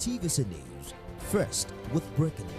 TVC News, first with breaking news.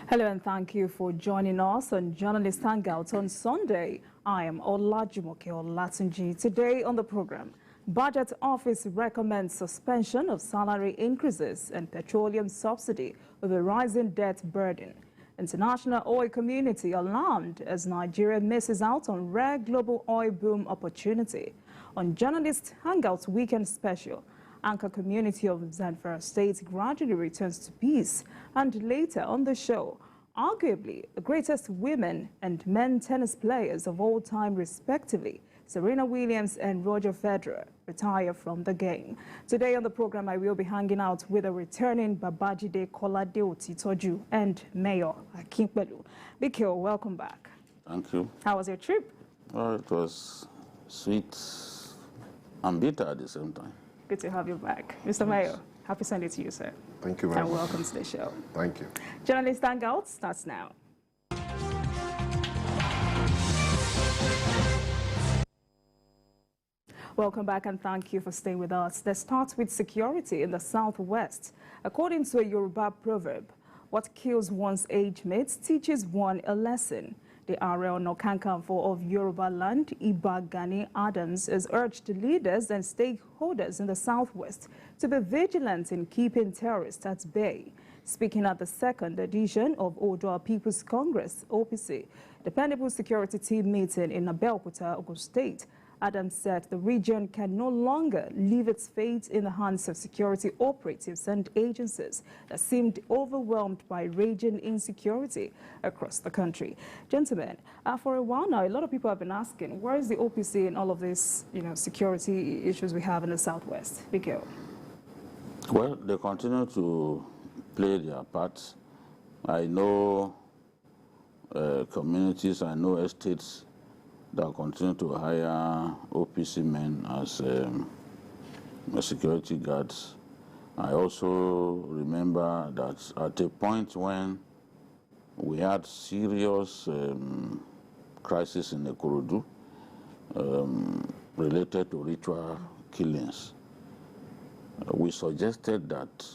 Hello and thank you for joining us on Journalist Hangout on Sunday. I am Olajumoke Olatunji. Today on the program, Budget Office recommends suspension of salary increases and petroleum subsidy with a rising debt burden. International oil community alarmed as Nigeria misses out on rare global oil boom opportunity. On Journalist Hangout Weekend Special, Anchor community of Zamfara State gradually returns to peace. And later on the show, arguably the greatest women and men tennis players of all time respectively, Serena Williams and Roger Federer, retire from the game. Today on the program, I will be hanging out with a returning Babajide Kolade Otitoju and Mayor Akinpelu. Bikio, welcome back. Thank you. How was your trip? Well, it was sweet and bitter at the same time. Good to have you back. Mr. Mayor, happy Sunday to you, sir. Thank you very much. And welcome to the show. Thank you. Journalist Hangout starts now. Welcome back and thank you for staying with us. Let's start with security in the Southwest. According to a Yoruba proverb, what kills one's age mates teaches one a lesson. The Ààrẹ Ọ̀nà Kakanfò of Yoruba land, Ìbà Gani Adams, has urged leaders and stakeholders in the Southwest to be vigilant in keeping terrorists at bay. Speaking at the second edition of Oodua People's Congress, OPC, Dependable Security Team meeting in Abeokuta, Ogun State, Adams said the region can no longer leave its fate in the hands of security operatives and agencies that seemed overwhelmed by raging insecurity across the country. Gentlemen, for a while now, a lot of people have been asking, where is the OPC in all of these, security issues we have in the Southwest? Bikio. Well, they continue to play their part. I know communities, I know estates that continue to hire OPC men as security guards. I also remember that at a point when we had serious crisis in Ikorodu related to ritual killings, we suggested that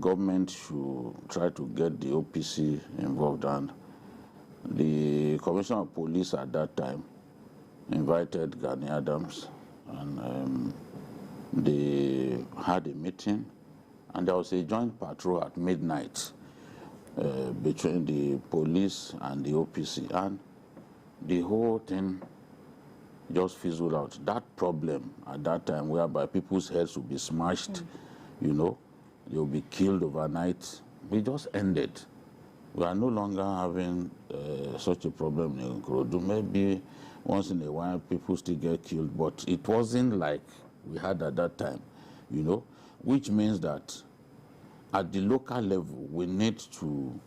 government should try to get the OPC involved, and the Commissioner of Police at that time invited Gani Adams, and they had a meeting, and there was a joint patrol at midnight between the police and the OPC, and the whole thing just fizzled out. That problem at that time, whereby people's heads would be smashed, they will be killed overnight, it just ended. We are no longer having such a problem in Ikorodu. Maybe once in a while people still get killed, but it wasn't like we had at that time, which means that at the local level we need to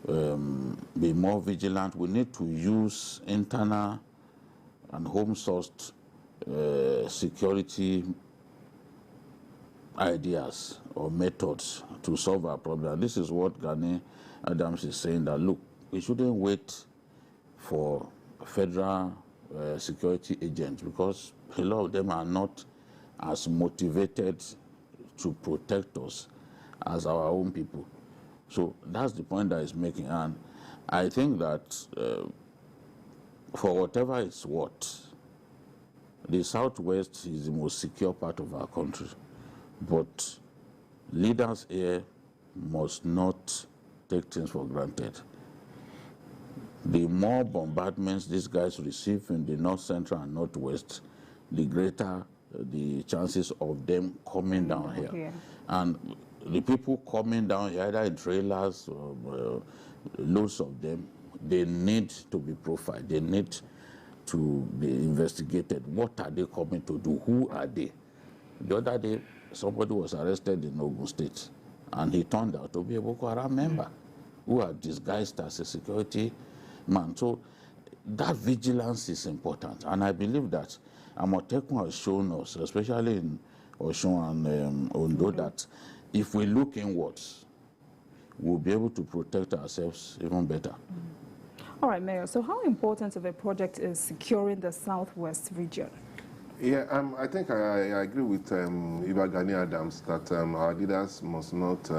be more vigilant. We need to use internal and home-sourced security ideas or methods to solve our problem. This is what Gani Adams is saying, that look, we shouldn't wait for federal security agents, because a lot of them are not as motivated to protect us as our own people. So that's the point that he's making, and I think that for whatever it's worth, the Southwest is the most secure part of our country, but leaders here must not take things for granted. The more bombardments these guys receive in the North Central and Northwest, the greater the chances of them coming down here. Yeah. And the people coming down here, either in trailers or loads of them, they need to be profiled. They need to be investigated. What are they coming to do? Who are they? The other day, somebody was arrested in Ogun State, and he turned out to be a Boko Haram member who had disguised as a security man. So that vigilance is important, and I believe that Amotekun has shown us, especially in Osun and Ondo, that if we look inwards, we'll be able to protect ourselves even better. All right, Mayor, so how important of a project is securing the Southwest region? Yeah, I think I agree with Iba Gani Adams that our leaders must not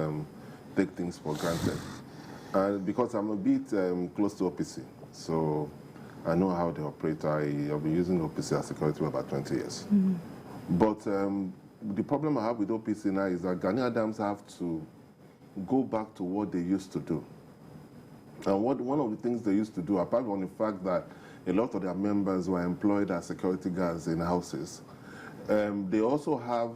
take things for granted. Because I'm a bit close to OPC, so I know how they operate. I've been using OPC as security for about 20 years. But the problem I have with OPC now is that Gani Adams have to go back to what they used to do. And one of the things they used to do, apart from the fact that a lot of their members were employed as security guards in houses, they also have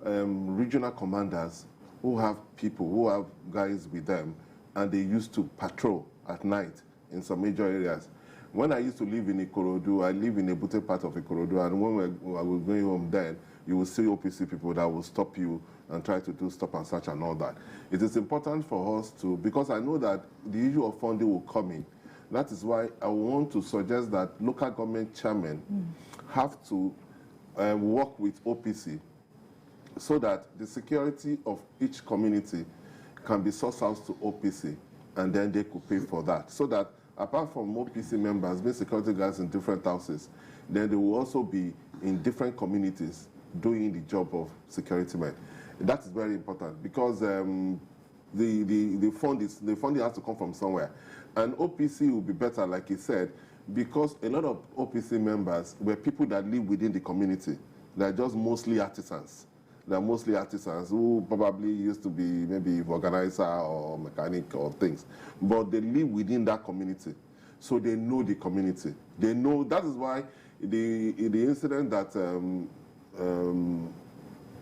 regional commanders who have people, who have guys with them, and they used to patrol at night in some major areas. When I used to live in Ikorodu, I live in a Bute part of Ikorodu, and when I was going home then, you will see OPC people that will stop you and try to do stop and search and all that. It is important for us to, because I know that the issue of funding will come in. That is why I want to suggest that local government chairmen have to work with OPC so that the security of each community can be sourced out to OPC, and then they could pay for that. So that apart from OPC members being security guards in different houses, then they will also be in different communities doing the job of security men. That is very important because the funding has to come from somewhere. And OPC will be better, like he said, because a lot of OPC members were people that live within the community. They're just mostly artisans. They're mostly artisans who probably used to be maybe organizer or mechanic or things. But they live within that community. So they know the community. They know, that is why the incident that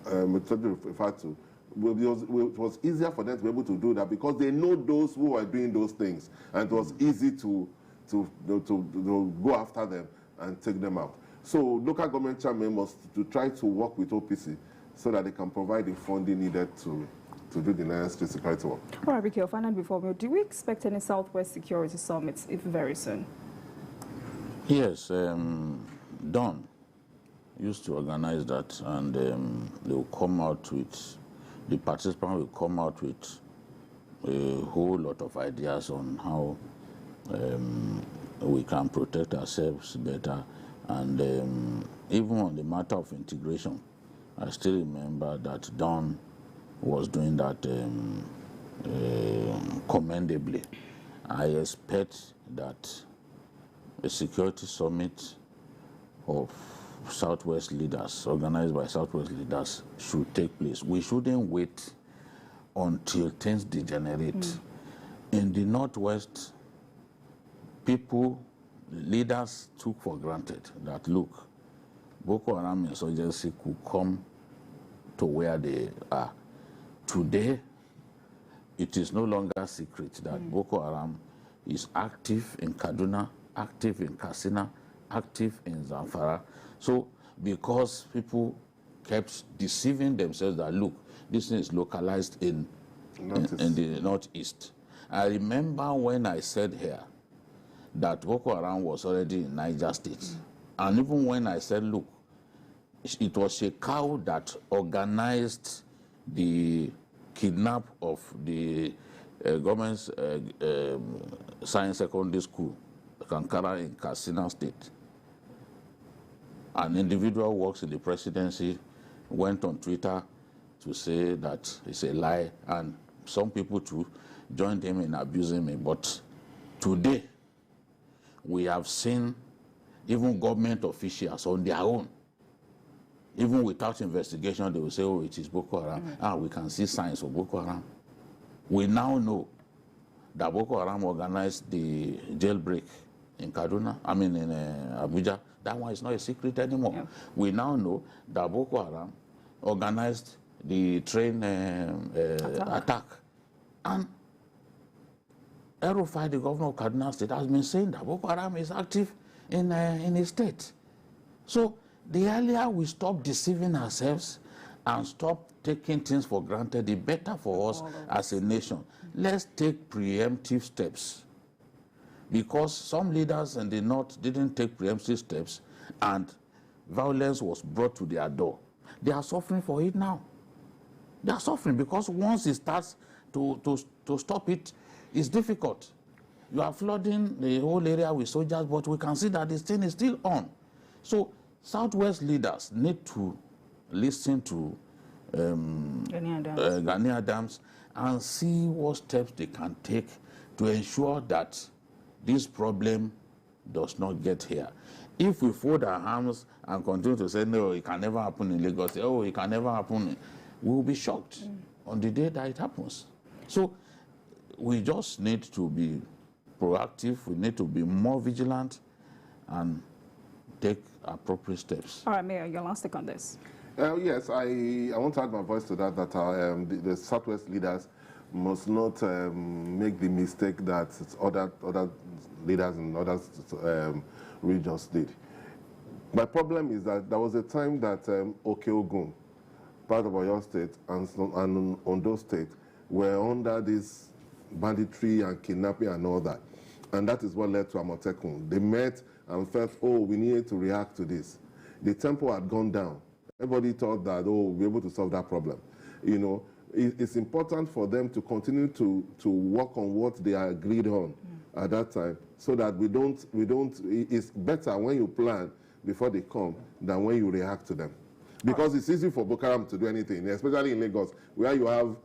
referred to, it was easier for them to be able to do that because they know those who are doing those things, and it was easy to go after them and take them out. So local government chairmen must try to work with OPC so that they can provide the funding needed to do the necessary security work. All right, Ricky, finally, before me, do we expect any Southwest Security Summits if very soon? Yes, Don used to organize that, and they will come out with, the participants will come out with a whole lot of ideas on how we can protect ourselves better, and even on the matter of integration. I still remember that Don was doing that commendably. I expect that a security summit of Southwest leaders, organized by Southwest leaders, should take place. We shouldn't wait until things degenerate. In the Northwest, people, leaders took for granted that, look, Boko Haram insurgency could come to where they are. Today, it is no longer a secret that Boko Haram is active in Kaduna, active in Katsina, active in Zamfara. So, because people kept deceiving themselves that, look, this thing is localized in the Northeast. I remember when I said here that Boko Haram was already in Niger State. And even when I said, look, it was Shekau that organized the kidnap of the government's science secondary school, Kankara in Katsina State. An individual works in the presidency, went on Twitter to say that it's a lie, and some people too joined him in abusing me. But today, we have seen even government officials on their own, even without investigation, they will say, oh, it is Boko Haram. We can see signs of Boko Haram. We now know that Boko Haram organized the jailbreak in Kaduna, in Abuja. That one is not a secret anymore. Yeah. We now know that Boko Haram organized the train attack. And El-Rufai, the governor of Kaduna State, has been saying that Boko Haram is active in his state. So the earlier we stop deceiving ourselves and stop taking things for granted, the better for us as a nation. Let's take preemptive steps. Because some leaders in the North didn't take preemptive steps and violence was brought to their door. They are suffering for it now. They are suffering because once it starts to to stop it is difficult. You are flooding the whole area with soldiers, but we can see that this thing is still on. So Southwest leaders need to listen to Gani Adams and see what steps they can take to ensure that this problem does not get here. If we fold our hands and continue to say, no, it can never happen in Lagos, say, oh, it can never happen, we will be shocked on the day that it happens. So we just need to be proactive, we need to be more vigilant and take appropriate steps. All right, Mayor, your last take on this. Yes, I want to add my voice to that, the Southwest leaders must not make the mistake that other leaders in other regions did. My problem is that there was a time that Okeogun, part of Oyo State, and Ondo State were under this banditry and kidnapping and all that. And that is what led to Amotekun. They met and felt, oh, we needed to react to this. The tempo had gone down. Everybody thought that, oh, we'll be able to solve that problem. You know, it's important for them to continue to work on what they agreed on at that time, so that we don't, it's better when you plan before they come than when you react to them. Because it's easy for Boko Haram to do anything, especially in Lagos, where you have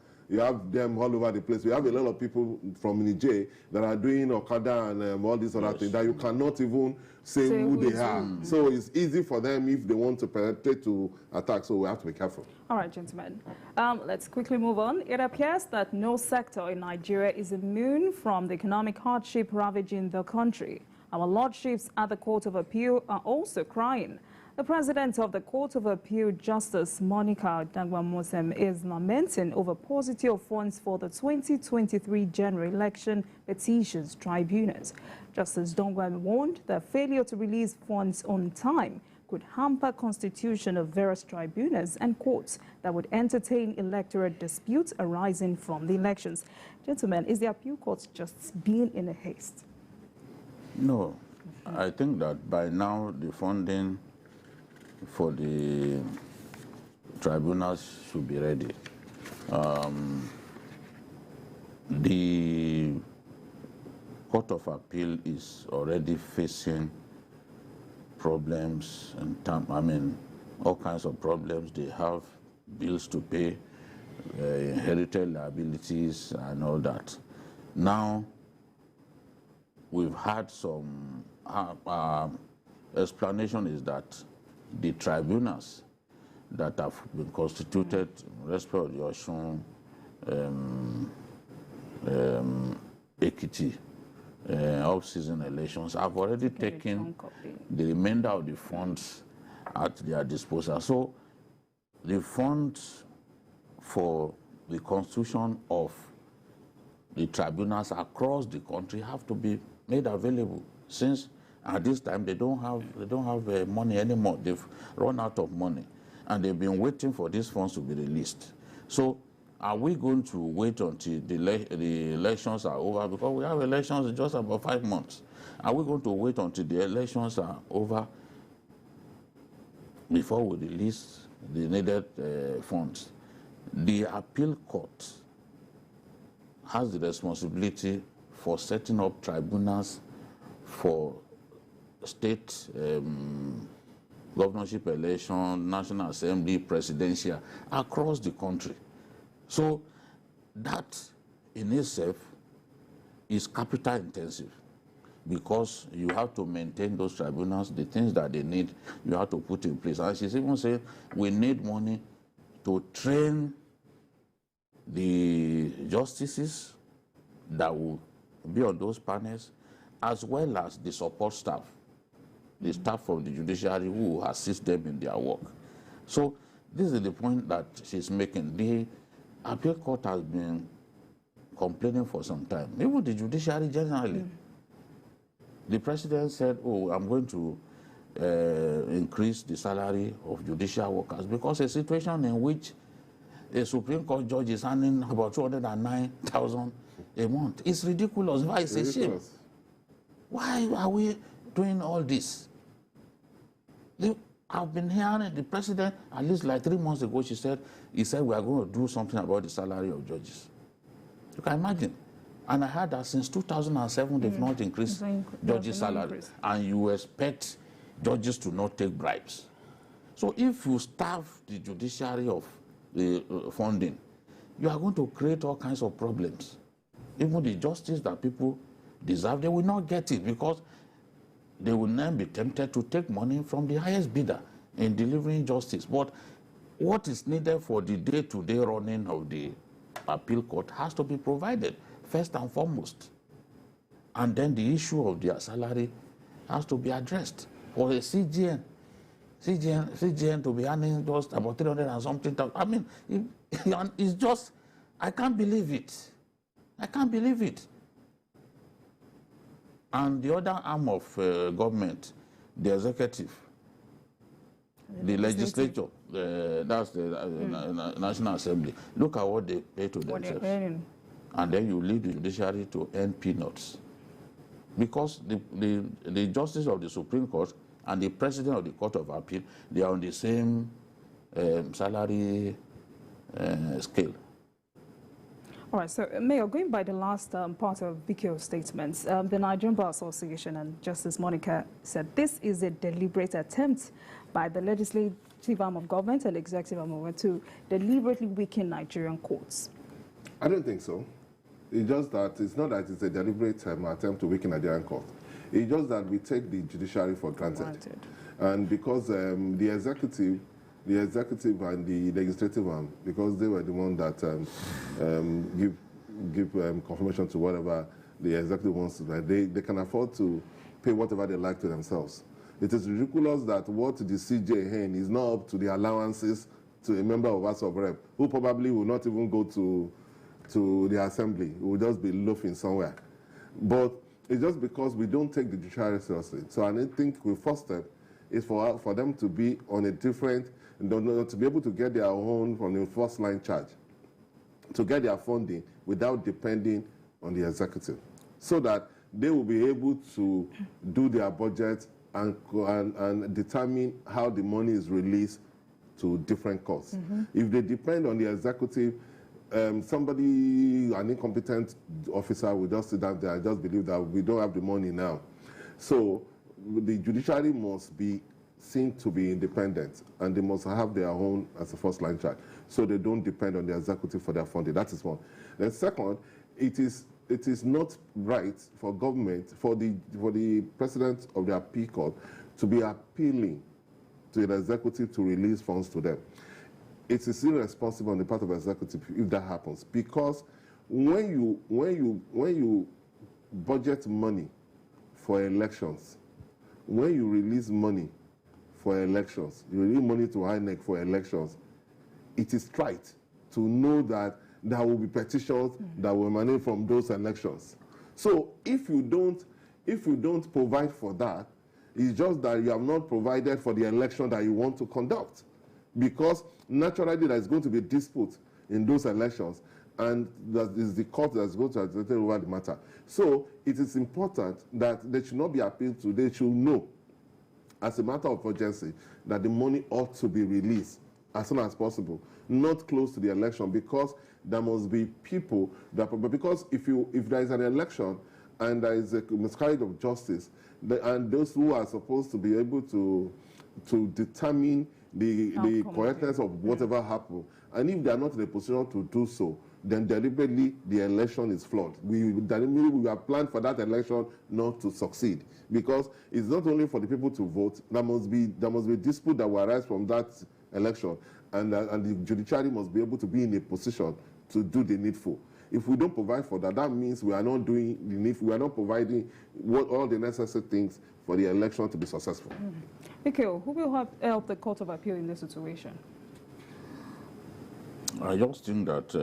them all over the place. We have a lot of people from Niger that are doing Okada and all these other things that you cannot even say who they are. So it's easy for them if they want to penetrate to attack, so we have to be careful. All right, gentlemen. Let's quickly move on. It appears that no sector in Nigeria is immune from the economic hardship ravaging the country. Our lordships at the Court of Appeal are also crying. The president of the Court of Appeal, Justice Monica Dangwa-Mosem, is lamenting over paucity of funds for the 2023 general election petitions tribunals. Justice Dangwa warned that failure to release funds on time could hamper constitution of various tribunals and courts that would entertain electoral disputes arising from the elections. Gentlemen, is the appeal court just being in a haste? No. I think that by now the funding for the tribunals should be ready. The Court of Appeal is already facing problems and all kinds of problems. They have bills to pay, inherited liabilities and all that. Now, we've had some explanation is that the tribunals that have been constituted in respect of the Osun, Ekiti, off-season elections have already taken the remainder of the funds at their disposal. So the funds for the constitution of the tribunals across the country have to be made available, since at this time they don't have money anymore. They've run out of money, and they've been waiting for these funds to be released. So are we going to wait until the elections are over? Because we have elections in just about 5 months. Are we going to wait until the elections are over before we release the needed funds? The appeal court has the responsibility for setting up tribunals for state governorship election, National Assembly, presidential, across the country. So that in itself is capital intensive, because you have to maintain those tribunals, the things that they need, you have to put in place. And she's even saying we need money to train the justices that will be on those panels, as well as the support staff, the staff from the judiciary who will assist them in their work. So this is the point that she's making. The appeal court has been complaining for some time, even the judiciary generally. The president said, oh, I'm going to increase the salary of judicial workers, because a situation in which a Supreme Court judge is earning about 209,000 a month is ridiculous. Why? It's a shame. Why are we doing all this? I've been hearing the president, at least like 3 months ago, he said we are going to do something about the salary of judges. You can imagine. And I heard that since 2007, they've not increased judges' salary. And you expect judges to not take bribes. So if you starve the judiciary of the funding, you are going to create all kinds of problems. Even the justice that people deserve, they will not get it because they will then be tempted to take money from the highest bidder in delivering justice. But what is needed for the day-to-day running of the appeal court has to be provided, first and foremost. And then the issue of their salary has to be addressed. For a CGN to be earning just about 300 and something. I mean, it's just, I can't believe it. I can't believe it. And the other arm of government, the executive, the legislature, that's the National Assembly. Look at what they pay to themselves. And then you leave the judiciary to earn peanuts. Because the justice of the Supreme Court and the president of the Court of Appeal, they are on the same salary scale. All right, so Mayor, going by the last part of BKO's statements, the Nigerian Bar Association and Justice Monica said this is a deliberate attempt by the legislative arm of government and executive arm of government to deliberately weaken Nigerian courts. I don't think so. It's just that it's not that it's a deliberate attempt to weaken Nigerian court. It's just that we take the judiciary for granted. And because the executive and the legislative arm, because they were the one that give confirmation to whatever the executive wants to do, they can afford to pay whatever they like to themselves. It is ridiculous that what the CJ is not up to the allowances to a member of House of Rep, who probably will not even go to the assembly, will just be loafing somewhere. But it's just because we don't take the judiciary seriously. So I think the first step is for them to be on a different, to be able to get their own from the first line charge, to get their funding without depending on the executive, so that they will be able to do their budget and determine how the money is released to different costs. If they depend on the executive, an incompetent officer will just sit down there and just believe that we don't have the money now. So the judiciary must be seen to be independent, and they must have their own as a first line charge, so they don't depend on the executive for their funding. That is one. Then second, it is not right for government, for the president of the appeal court to be appealing to the executive to release funds to them. It is irresponsible on the part of the executive if that happens, because when you budget money for elections, when you release money for elections, you release money to INEC for elections, it is right to know that there will be petitions that will emanate from those elections. So if you don't provide for that, it's just that you have not provided for the election that you want to conduct. Because naturally there is going to be a dispute in those elections, and that is the court that is going to adjudicate over the matter. So it is important that they should not be appealed to. They should know, as a matter of urgency, that the money ought to be released as soon as possible, not close to the election, because there must be people that, because if there is an election and there is a miscarriage of justice, and those who are supposed to be able to determine the correctness of whatever happened, and if they are not in a position to do so, then deliberately the election is flawed. We have planned for that election not to succeed, because it's not only for the people to vote. There must be a dispute that will arise from that election, and the judiciary must be able to be in a position to do the needful. If we don't provide for that, that means we are not doing the needful. We are not providing all the necessary things for the election to be successful. Okay, who will help the Court of Appeal in this situation? I just think that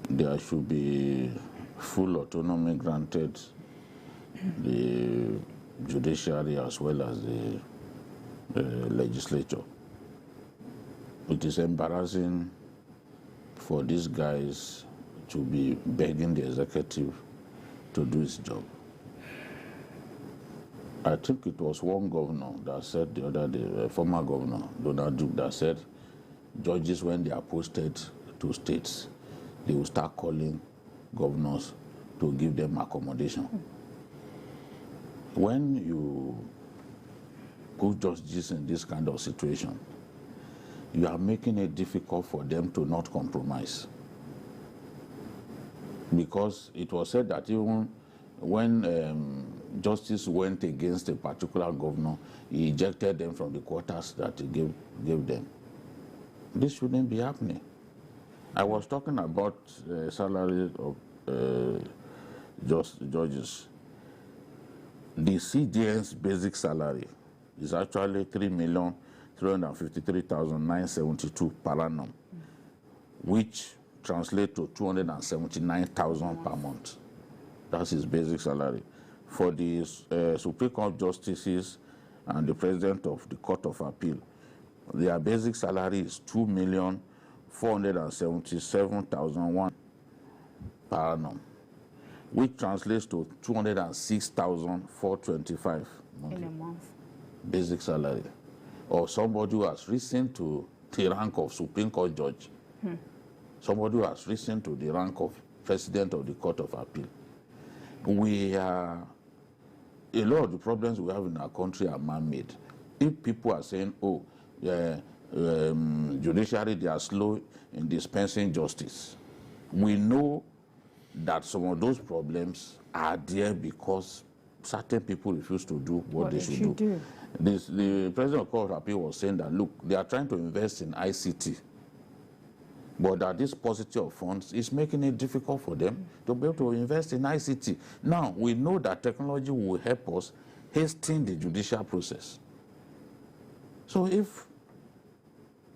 there should be full autonomy granted the judiciary as well as the legislature. It is embarrassing for these guys to be begging the executive to do its job. I think it was one governor that said the other day, former governor, Donald Duke, that said judges, when they are posted to states, they will start calling governors to give them accommodation. When you put justice in this kind of situation, you are making it difficult for them to not compromise. Because it was said that even when justice went against a particular governor, he ejected them from the quarters that he gave them. This shouldn't be happening. I was talking about salary of judges. The CJN's basic salary is actually 3,353,972 per annum, which translates to 279,000 per month. That's his basic salary. For the Supreme Court justices and the President of the Court of Appeal, their basic salary is 2,477,001 per annum, which translates to 206,425 in a month. Basic salary. Or somebody who has risen to the rank of Supreme Court judge, somebody who has risen to the rank of President of the Court of Appeal. A lot of the problems we have in our country are man-made. If people are saying, oh, judiciary, they are slow in dispensing justice, we know that some of those problems are there because certain people refuse to do what they should do. The President of the Court of Appeal was saying that, look, they are trying to invest in ICT, but that this paucity of funds is making it difficult for them to be able to invest in ICT. Now, we know that technology will help us hasten the judicial process. So if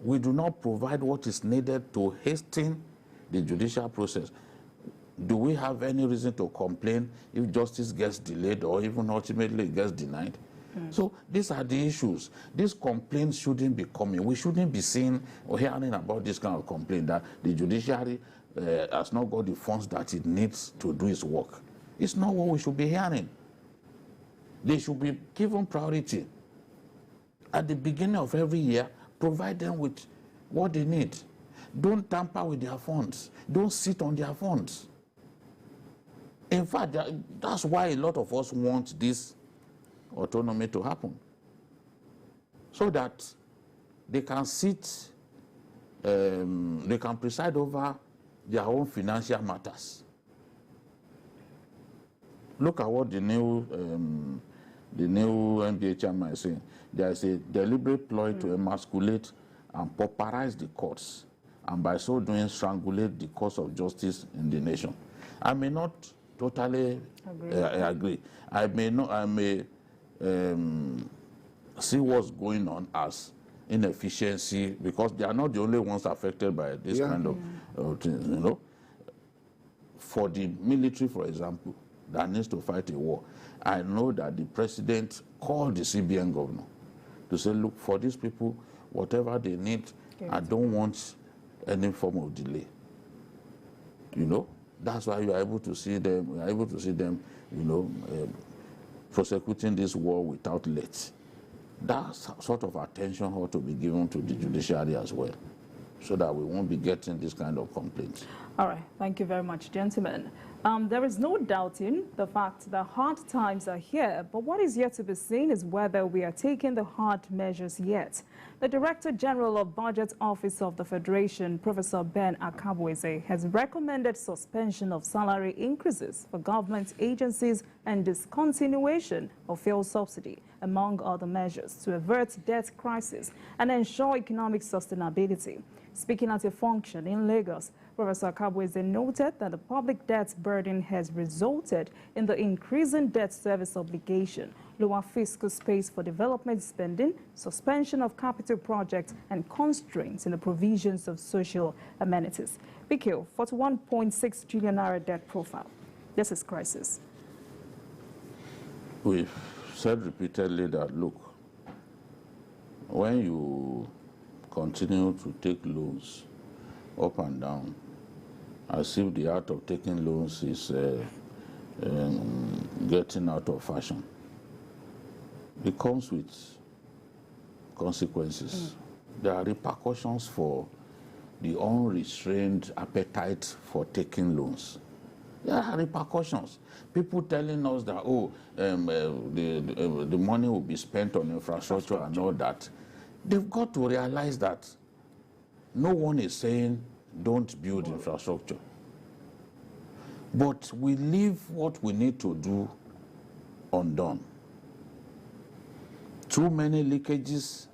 we do not provide what is needed to hasten the judicial process, do we have any reason to complain if justice gets delayed or even ultimately gets denied? So these are the issues. These complaints shouldn't be coming. We shouldn't be seeing or hearing about this kind of complaint that the judiciary has not got the funds that it needs to do its work. It's not what we should be hearing. They should be given priority. At the beginning of every year, provide them with what they need. Don't tamper with their funds. Don't sit on their funds. In fact, that's why a lot of us want this autonomy to happen, so that they can sit, they can preside over their own financial matters. Look at what the new NBA chairman is saying. There is a deliberate ploy to emasculate and pauperize the courts, and by so doing strangulate the cause of justice in the nation. I may not totally agree. I may see what's going on as inefficiency, because they are not the only ones affected by this kind of things, you know. For the military, for example, that needs to fight a war, I know that the president called the CBN governor to say, look, for these people, whatever they need, I don't want any form of delay. You know, that's why you are able to see them, you know, prosecuting this war without let. That sort of attention ought to be given to the judiciary as well, so that we won't be getting this kind of complaints. All right, thank you very much, gentlemen. There is no doubting the fact that hard times are here, but what is yet to be seen is whether we are taking the hard measures yet. The Director General of Budget Office of the Federation, Professor Ben Akabweze, has recommended suspension of salary increases for government agencies and discontinuation of fuel subsidy, among other measures, to avert debt crisis and ensure economic sustainability. Speaking at a function in Lagos, Professor Akabweze noted that the public debt burden has resulted in the increasing debt service obligation, lower fiscal space for development spending, suspension of capital projects, and constraints in the provisions of social amenities. BQ, 41.6 trillion naira debt profile. This is crisis. We've said repeatedly that, look, when you continue to take loans up and down, as if the art of taking loans is getting out of fashion, it comes with consequences. There are repercussions for the unrestrained appetite for taking loans. There are repercussions. People telling us that, the money will be spent on infrastructure and all that. They've got to realize that no one is saying don't build infrastructure. But we leave what we need to do undone. Too many leakages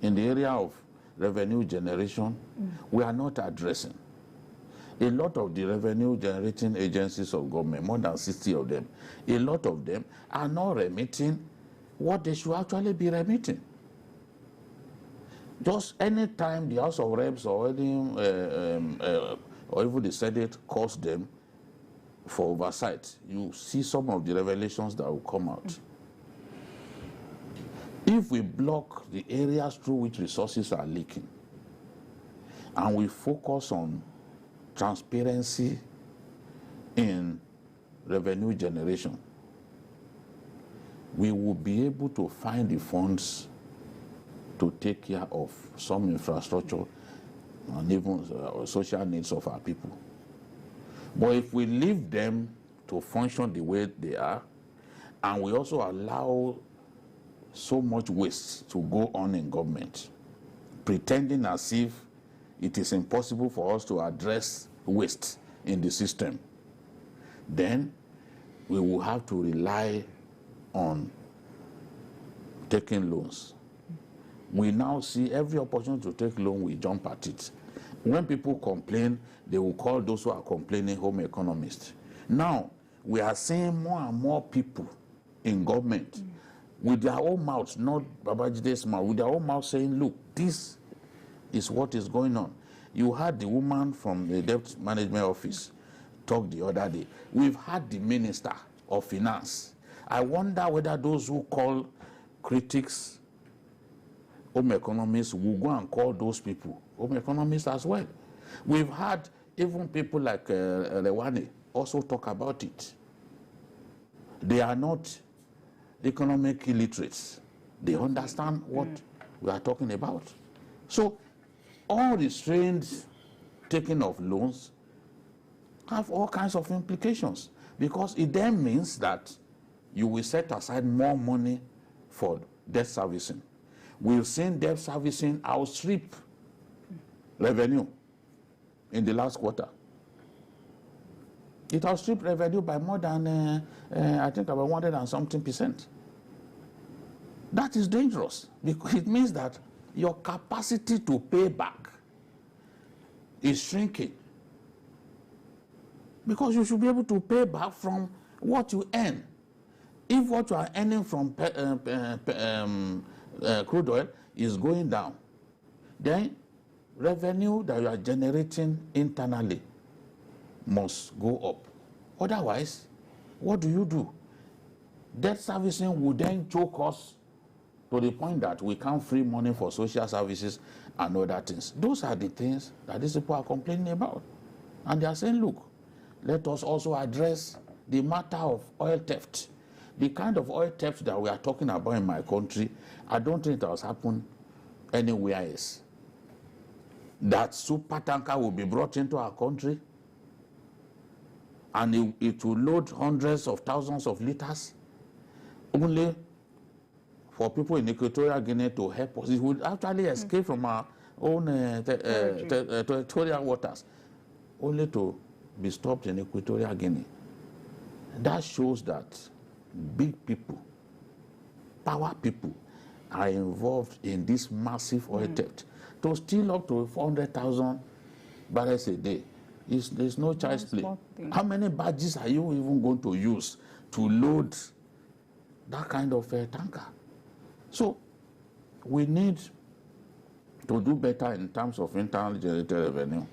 in the area of revenue generation we are not addressing. A lot of the revenue generating agencies of government, more than 60 of them, a lot of them are not remitting what they should actually be remitting. Just any time the House of Reps or even the Senate calls them for oversight, you see some of the revelations that will come out. If we block the areas through which resources are leaking, and we focus on transparency in revenue generation, we will be able to find the funds to take care of some infrastructure and even social needs of our people. But if we leave them to function the way they are, and we also allow so much waste to go on in government, pretending as if it is impossible for us to address waste in the system, then we will have to rely on taking loans. We now see every opportunity to take loan, we jump at it. When people complain, they will call those who are complaining home economists. Now, we are seeing more and more people in government with their own mouths, not Babajide's mouth, with their own mouth saying, look, this is what is going on. You had the woman from the debt management office talk the other day. We've had the minister of finance. I wonder whether those who call critics home economists will go and call those people home economists as well. We've had even people like Rewani also talk about it. They are not economic illiterates. They understand what we are talking about. So unrestrained taking of loans have all kinds of implications, because it then means that you will set aside more money for debt servicing. We've seen debt servicing outstrip revenue in the last quarter. It outstripped revenue by more than, I think, about 100 and something %. That is dangerous, because it means that your capacity to pay back is shrinking, because you should be able to pay back from what you earn. If what you are earning from crude oil is going down, then revenue that you are generating internally must go up. Otherwise, what do? Debt servicing will then choke us to the point that we can't free money for social services and other things. Those are the things that these people are complaining about. And they are saying, look, let us also address the matter of oil theft. The kind of oil theft that we are talking about in my country, I don't think that has happened anywhere else. That super tanker will be brought into our country and it will load hundreds of thousands of liters only for people in Equatorial Guinea to help us. It would actually escape from our own territorial waters, only to be stopped in Equatorial Guinea. That shows that big people, power people, are involved in this massive oil theft. To steal up to 400,000 barrels a day, there's no child's play. How many barges are you even going to use to load that kind of tanker? So we need to do better in terms of internally generated revenue,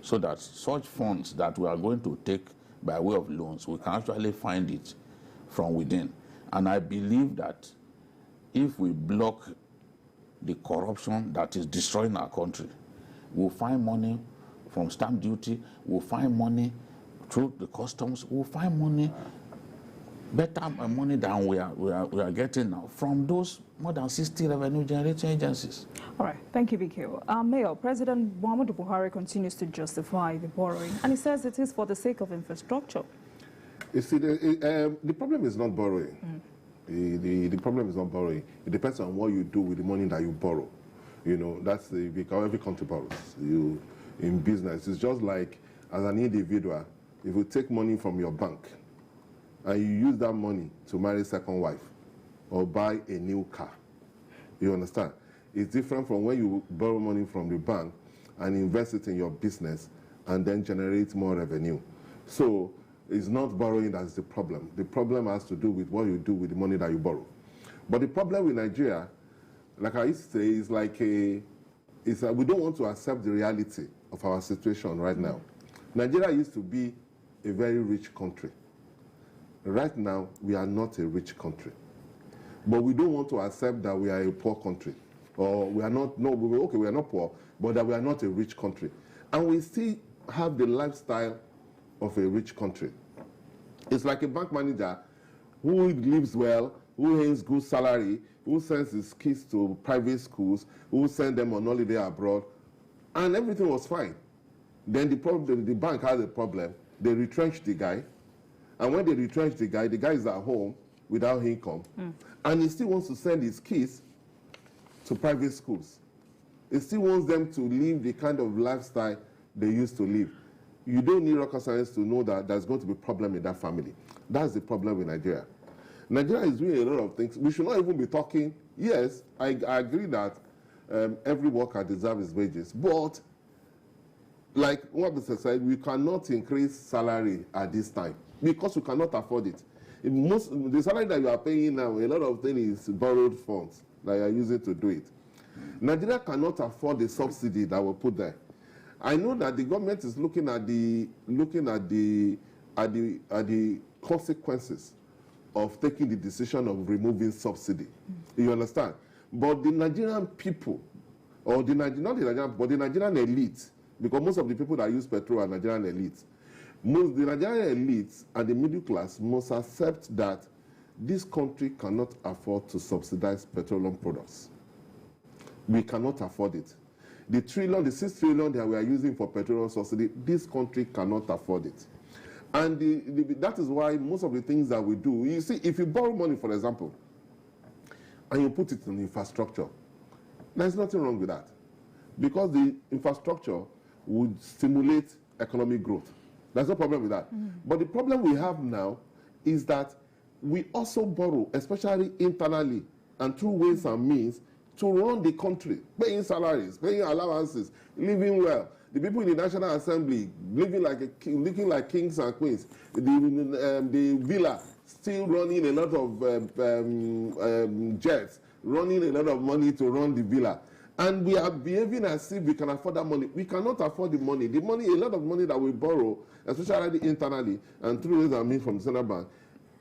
so that such funds that we are going to take by way of loans, we can actually find it from within. And I believe that if we block the corruption that is destroying our country, we'll find money from stamp duty, we'll find money through the customs, we'll find money better money than we are getting now from those more than 60 revenue generating agencies. All right, thank you, BQ. Mayor, President Muhammadu Buhari continues to justify the borrowing, and he says it is for the sake of infrastructure. You see, the problem is not borrowing. The problem is not borrowing. It depends on what you do with the money that you borrow. You know, that's because every country borrows. In business, it's just like as an individual, if you take money from your bank and you use that money to marry a second wife or buy a new car, you understand? It's different from when you borrow money from the bank and invest it in your business and then generate more revenue. So it's not borrowing that's the problem. The problem has to do with what you do with the money that you borrow. But the problem with Nigeria, like I used to say, is like we don't want to accept the reality of our situation right now. Nigeria used to be a very rich country. Right now, we are not a rich country. But we don't want to accept that we are a poor country. Or we are not, no, okay, we are not poor, but that we are not a rich country. And we still have the lifestyle of a rich country. It's like a bank manager who lives well, who earns good salary, who sends his kids to private schools, who send them on holiday abroad, and everything was fine. Then the bank has a problem. They retrench the guy, and when they retrench the guy is at home without income, and he still wants to send his kids to private schools. He still wants them to live the kind of lifestyle they used to live. You don't need rocket science to know that there's going to be a problem in that family. That's the problem with Nigeria. Nigeria is doing a lot of things. We should not even be talking. Yes, I agree that every worker deserves his wages, but like what Mr. said, we cannot increase salary at this time because we cannot afford it. The salary that you are paying now, a lot of things is borrowed funds that you are using to do it. Nigeria cannot afford the subsidy that we put there. I know that the government is looking at the consequences of taking the decision of removing subsidy. You understand? But the Nigerian people, or the Nigerian elite, because most of the people that use petrol are Nigerian elites, the Nigerian elites and the middle class must accept that this country cannot afford to subsidize petroleum products. We cannot afford it. The 6 trillion that we are using for petroleum subsidy, this country cannot afford it. And that is why most of the things that we do, you see, if you borrow money, for example, and you put it in infrastructure, there's nothing wrong with that. Because the infrastructure would stimulate economic growth. There's no problem with that. But the problem we have now is that we also borrow, especially internally and through ways and means, to run the country, paying salaries, paying allowances, living well. The people in the National Assembly living like kings and queens. The villa still running a lot of jets, running a lot of money to run the villa. And we are behaving as if we can afford that money. We cannot afford the money. The money, a lot of money that we borrow, especially internally and through ways and means from the central bank,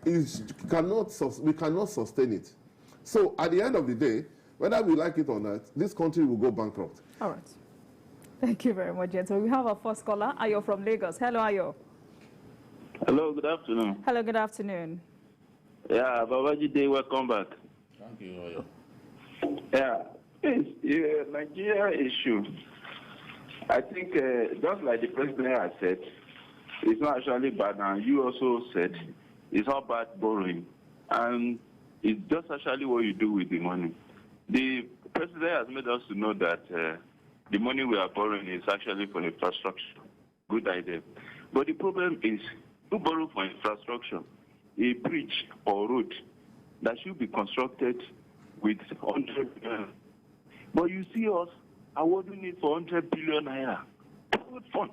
we cannot sustain it. So at the end of the day, whether we like it or not, this country will go bankrupt. All right. Thank you very much, gentlemen. We have our first caller, Ayo from Lagos. Hello, Ayo. Hello, good afternoon. Hello, good afternoon. Yeah, Babajide, welcome back. Thank you, Ayo. Yeah, it's Nigeria issue. I think just like the president has said, it's not actually bad, and you also said it's not bad borrowing. And it's just actually what you do with the money. The president has made us to know that the money we are borrowing is actually for infrastructure. Good idea. But the problem is, to borrow for infrastructure, a bridge or road that should be constructed with 100 billion. But you see us awarding it for 100 billion naira. Good fund.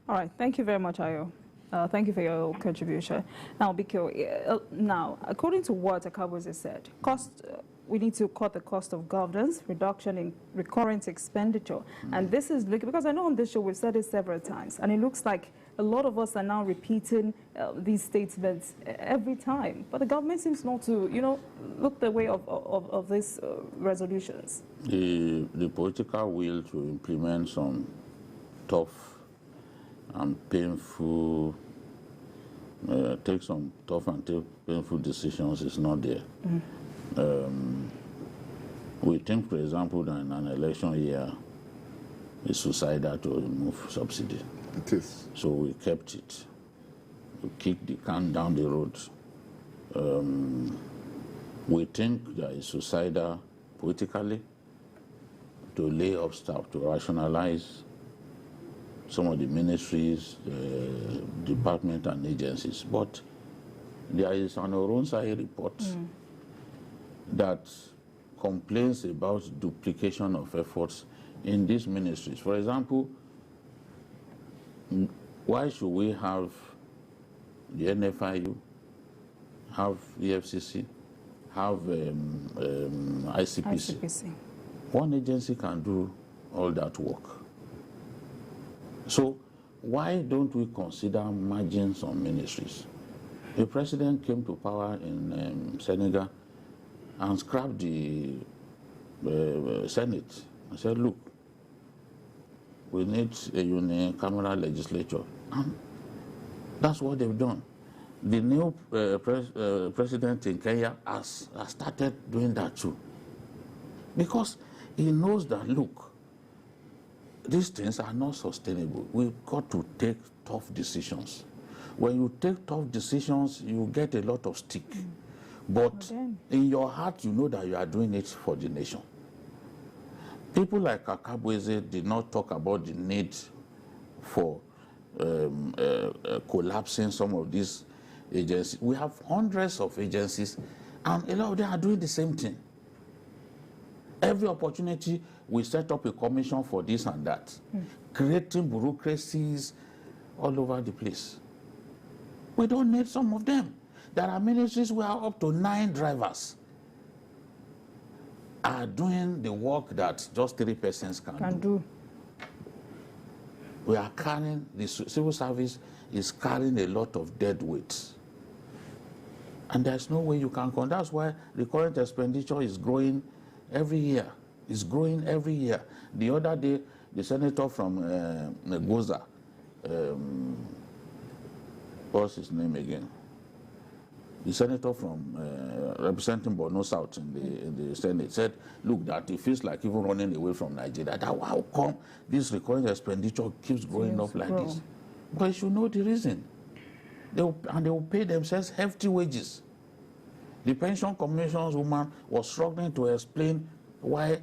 All right. Thank you very much, Ayo. Thank you for your contribution. Now, Biko, according to what Akabuze said, we need to cut the cost of governance, reduction in recurrent expenditure. And this is because I know on this show we've said it several times, and it looks like a lot of us are now repeating these statements every time. But the government seems not to, look the way of these resolutions. The political will to implement some tough and painful take some tough and painful decisions is not there. We think, for example, that in an election year, it's suicidal to remove subsidy. It is. So we kept it. We kicked the can down the road. We think that it's suicidal politically to lay obstacles, to rationalize some of the ministries, departments, and agencies. But there is an Oronsai report that complains about duplication of efforts in these ministries. For example, why should we have the NFIU, have the FCC, have ICPC? One agency can do all that work. So why don't we consider merging some ministries? The president came to power in Senegal and scrapped the Senate. I said, look, we need a unicameral legislature. And that's what they've done. The new president in Kenya has started doing that too. Because he knows that, look, these things are not sustainable. We've got to take tough decisions. When you take tough decisions, you get a lot of stick. But in your heart, you know that you are doing it for the nation. People like Kakabweze did not talk about the need for collapsing some of these agencies. We have hundreds of agencies, and a lot of them are doing the same thing. Every opportunity, we set up a commission for this and that, creating bureaucracies all over the place. We don't need some of them. There are ministries where up to 9 drivers are doing the work that just 3 persons can do. We are carrying, the civil service is carrying a lot of dead weight. And there's no way you can control. That's why the current expenditure is growing every year. It's growing every year. The other day, the senator from Goza, what's his name again? The senator from representing Borno South in the Senate said, look, that it feels like even running away from Nigeria. That how come this recurring expenditure keeps growing up like this? But you should know the reason. They will pay themselves hefty wages. The pension commission's woman was struggling to explain why,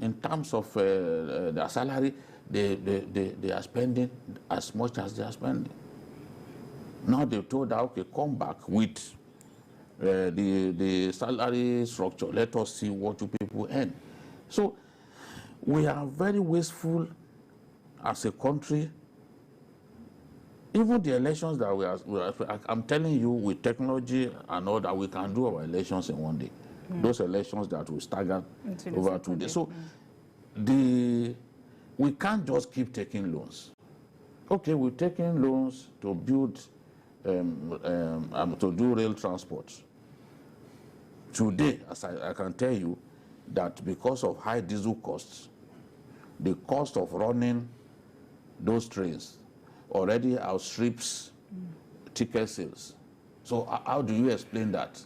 in terms of their salary, they are spending as much as they are spending. Now they told her, okay, come back with the salary structure. Let us see what you people earn. So we are very wasteful as a country. Even the elections that we are, I'm telling you, with technology and all that, we can do our elections in one day. Those elections that will stagger over 2 days. So we can't just keep taking loans. Okay, we're taking loans to build, to do rail transport. Today, as I can tell you, that because of high diesel costs, the cost of running those trains already outstrips ticket sales. So how do you explain that?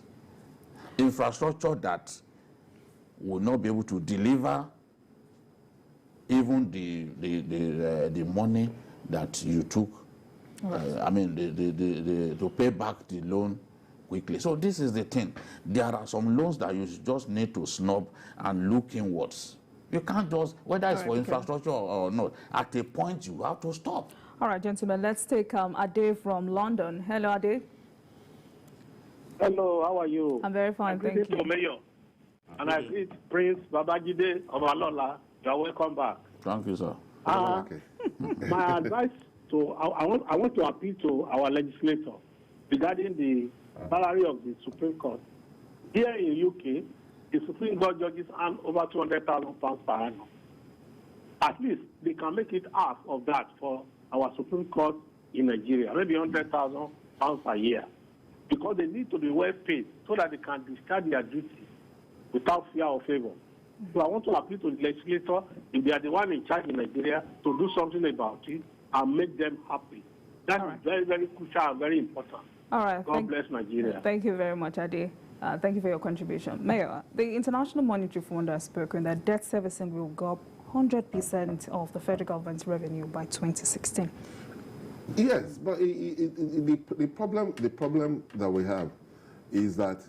Infrastructure that will not be able to deliver even the money that you took, to pay back the loan quickly. So this is the thing. There are some loans that you just need to snub and look inwards. You can't just, whether it's for infrastructure or not, at a point you have to stop. All right, gentlemen, let's take Ade from London. Hello, Ade. Hello, how are you? I'm very fine, thank you. To Mayor. And I greet Prince Babajide of Alola. You are welcome back. Thank you, sir. My advice I want to appeal to our legislator regarding the salary of the Supreme Court. Here in UK, the Supreme Court judges earn over £200,000 per annum. At least they can make it half of that for our Supreme Court in Nigeria, maybe £100,000 per year, because they need to be well paid so that they can discharge their duties without fear or favor. So I want to appeal to the legislator, if they are the one in charge in Nigeria, to do something about it and make them happy. That is very, very crucial and very important. All right. God bless Nigeria. Thank you very much, Ade. Thank you for your contribution. Mayor, the International Monetary Fund has spoken that debt servicing will go up 100% of the federal government's revenue by 2016. Yes, but the problem that we have is that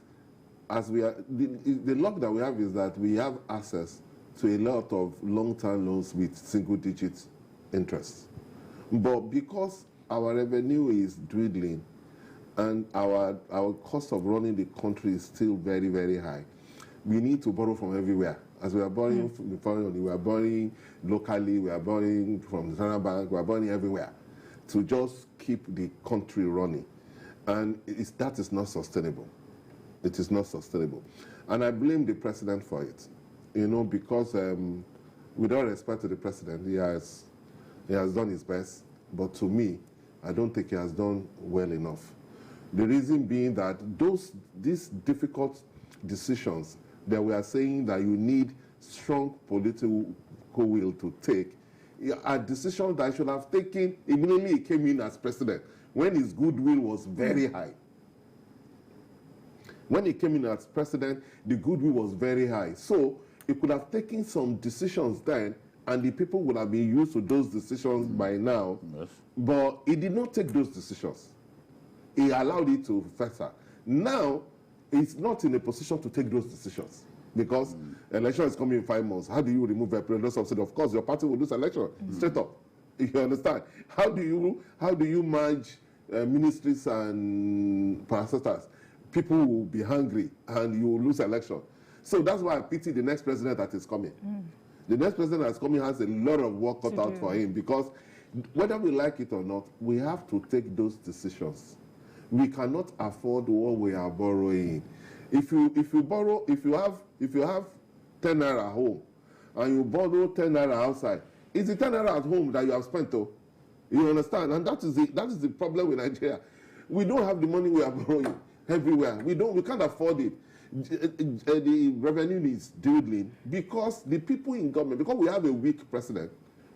as we are, the luck that we have is that we have access to a lot of long-term loans with single-digit interest. But because our revenue is dwindling and our cost of running the country is still very, very high, we need to borrow from everywhere. As we are borrowing from the foreign, we are borrowing locally, we are borrowing from the central bank, we are borrowing everywhere to just keep the country running. And that is not sustainable. It is not sustainable. And I blame the president for it, you know, because with all respect to the president, he has done his best, but to me, I don't think he has done well enough. The reason being that these difficult decisions that we are saying that you need strong political will to take are decisions that I should have taken immediately he came in as president, when his goodwill was very high. When he came in as president, the goodwill was very high. So he could have taken some decisions then, and the people would have been used to those decisions by now. Yes. But he did not take those decisions. He allowed it to fester. Now, he's not in a position to take those decisions because election is coming in 5 months. How do you remove a presidential subsidy? Of course, your party will lose election straight up. You understand? How do you merge ministries and parastatals? People will be hungry and you will lose election. So that's why I pity the next president that is coming. The next president that's coming has a lot of work cut out for him, because whether we like it or not, we have to take those decisions. We cannot afford what we are borrowing. If you have 10 naira at home and you borrow 10 naira outside, it's the 10 naira at home that you have spent. You understand? And that is the problem with Nigeria. We don't have the money we are borrowing everywhere. We can't afford it. The revenue is dwindling because the people in government, because we have a weak president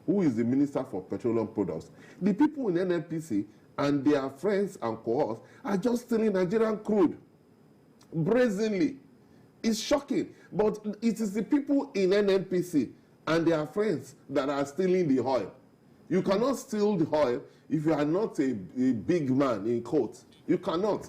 who is the Minister for Petroleum Products, the people in NNPC and their friends and cohorts are just stealing Nigerian crude brazenly. It's shocking, but it is the people in NNPC and their friends that are stealing the oil. You cannot steal the oil if you are not a big man in court. You cannot.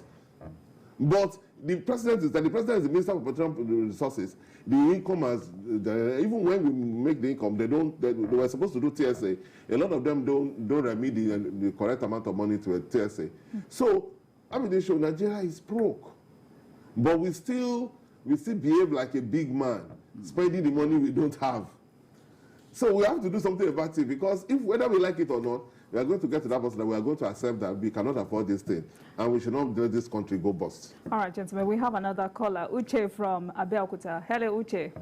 But the president is the Minister for Petroleum Resources. The income even when we make the income, they were supposed to do TSA. A lot of them don't remit the correct amount of money to a TSA. So I mean, they show Nigeria is broke, but we still behave like a big man, spending the money we don't have. So we have to do something about it, because whether we like it or not, we are going to get to that point that we are going to accept that we cannot afford this thing, and we should not let this country go bust. All right, gentlemen, we have another caller, Uche from Abeokuta. Hello, Uche.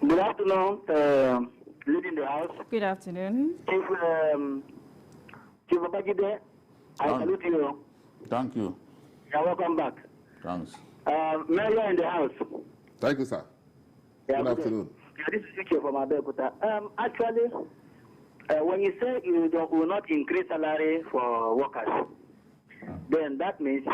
Good afternoon, leading the house. Good afternoon. Chief Babajide, I salute you. Thank you. You're welcome back. Thanks. Mayor in the house. Thank you, sir. Yeah, good afternoon. Yeah, this is Uche from Abeokuta. Actually, when you say you will not increase salary for workers, then that means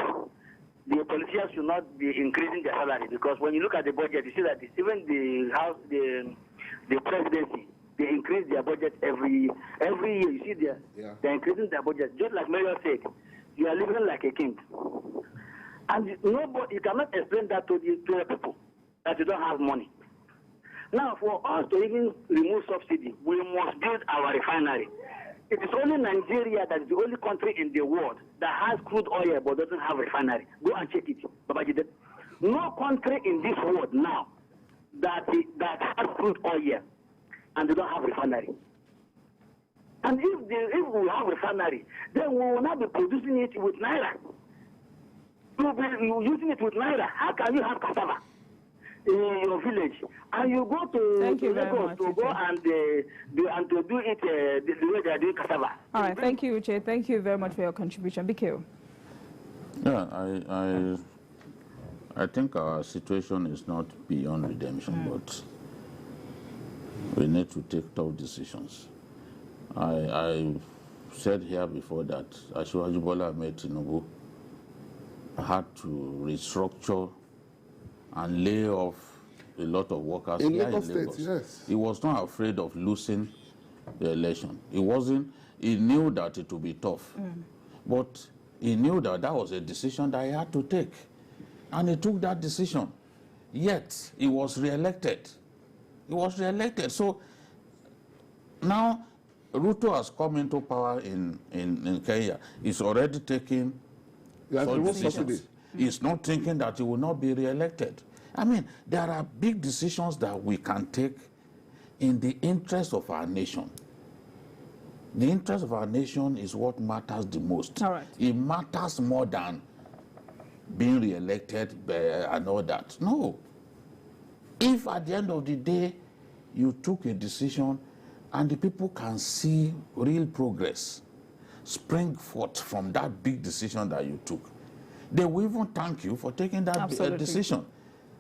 the politicians should not be increasing their salary, because when you look at the budget, you see that even the House, the presidency, they increase their budget every year. You see they're increasing their budget. Just like Mayor said, you are living like a king. And you cannot explain that to the people, that you don't have money. Now, for us to even remove subsidy, we must build our refinery. It is only Nigeria that is the only country in the world that has crude oil but doesn't have a refinery. Go and check it, Babajide. No country in this world now that has crude oil and they don't have refinery. And if we have refinery, then we will not be producing it with naira. We will be using it with naira. How can you have cassava in your village, and you go to Lagos to go and to do it the way they are doing cassava? All right, thank you, Uche. Thank you very much for your contribution. BQ. Yeah, I think our situation is not beyond redemption, but we need to take tough decisions. I said here before that Asiwaju Bola Ahmed Tinubu had to restructure and lay off a lot of workers In here Lagos in Lagos. State, yes. He was not afraid of losing the election. He knew that it would be tough. But he knew that that was a decision that he had to take. And he took that decision. Yet, he was re-elected. He was re-elected. So, now, Ruto has come into power in Kenya. He's already taking such decisions. He's not thinking that he will not be re-elected. I mean, there are big decisions that we can take in the interest of our nation. The interest of our nation is what matters the most. All right. It matters more than being re-elected and all that. No. If at the end of the day, you took a decision and the people can see real progress spring forth from that big decision that you took, they will even thank you for taking that decision.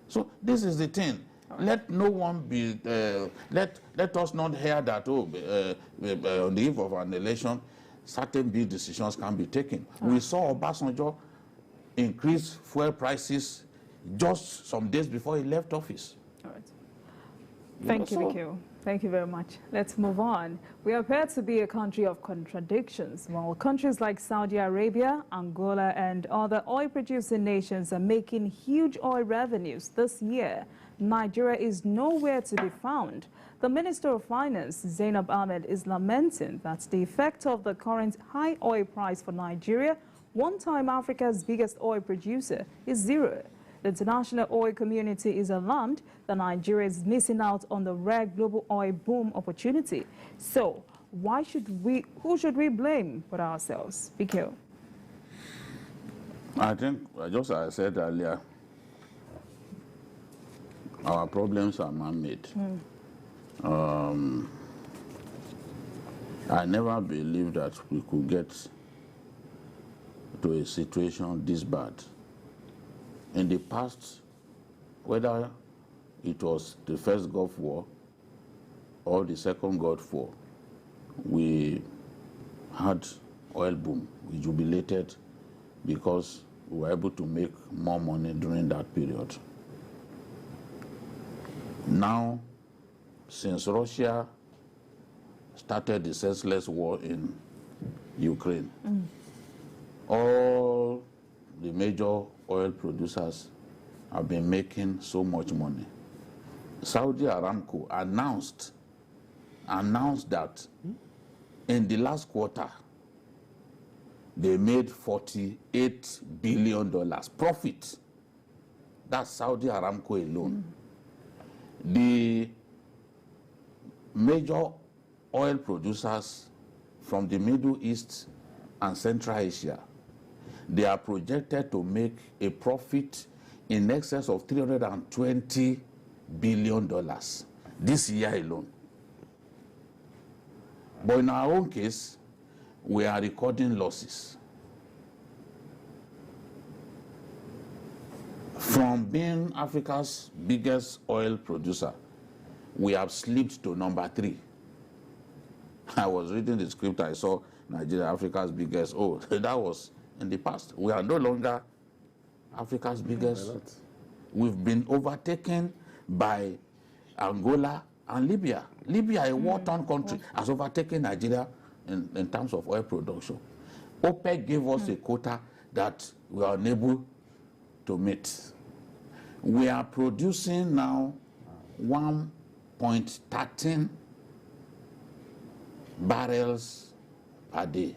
So this is the thing. Right. Let no one be, let us not hear that, on the eve of an election, certain big decisions can be taken. We saw Obasanjo increase fuel prices just some days before he left office. All right. Thank you, Mikio. Thank you very much. Let's move on. We appear to be a country of contradictions. While countries like Saudi Arabia, Angola, and other oil-producing nations are making huge oil revenues this year, Nigeria is nowhere to be found. The Minister of Finance, Zainab Ahmed, is lamenting that the effect of the current high oil price for Nigeria, one time Africa's biggest oil producer, is zero. The international oil community is alarmed that Nigeria is missing out on the rare global oil boom opportunity. So, who should we blame but ourselves? Mikio. I think, just as I said earlier, our problems are man-made. I never believed that we could get to a situation this bad. In the past, whether it was the first Gulf War or the second Gulf War, we had oil boom. We jubilated because we were able to make more money during that period. Now, since Russia started the senseless war in Ukraine, all the major oil producers have been making so much money. Saudi Aramco announced that in the last quarter, they made $48 billion profit. That's Saudi Aramco alone. The major oil producers from the Middle East and Central Asia, they are projected to make a profit in excess of $320 billion this year alone. But in our own case, we are recording losses. From being Africa's biggest oil producer, we have slipped to number 3. I was reading the script, I saw Nigeria, Africa's biggest. Oh, that was in the past. We are no longer Africa's biggest. We've been overtaken by Angola and Libya. Libya, a war-torn country, has overtaken Nigeria in terms of oil production. OPEC gave us a quota that we are unable to meet. We are producing now 1.13 barrels per day,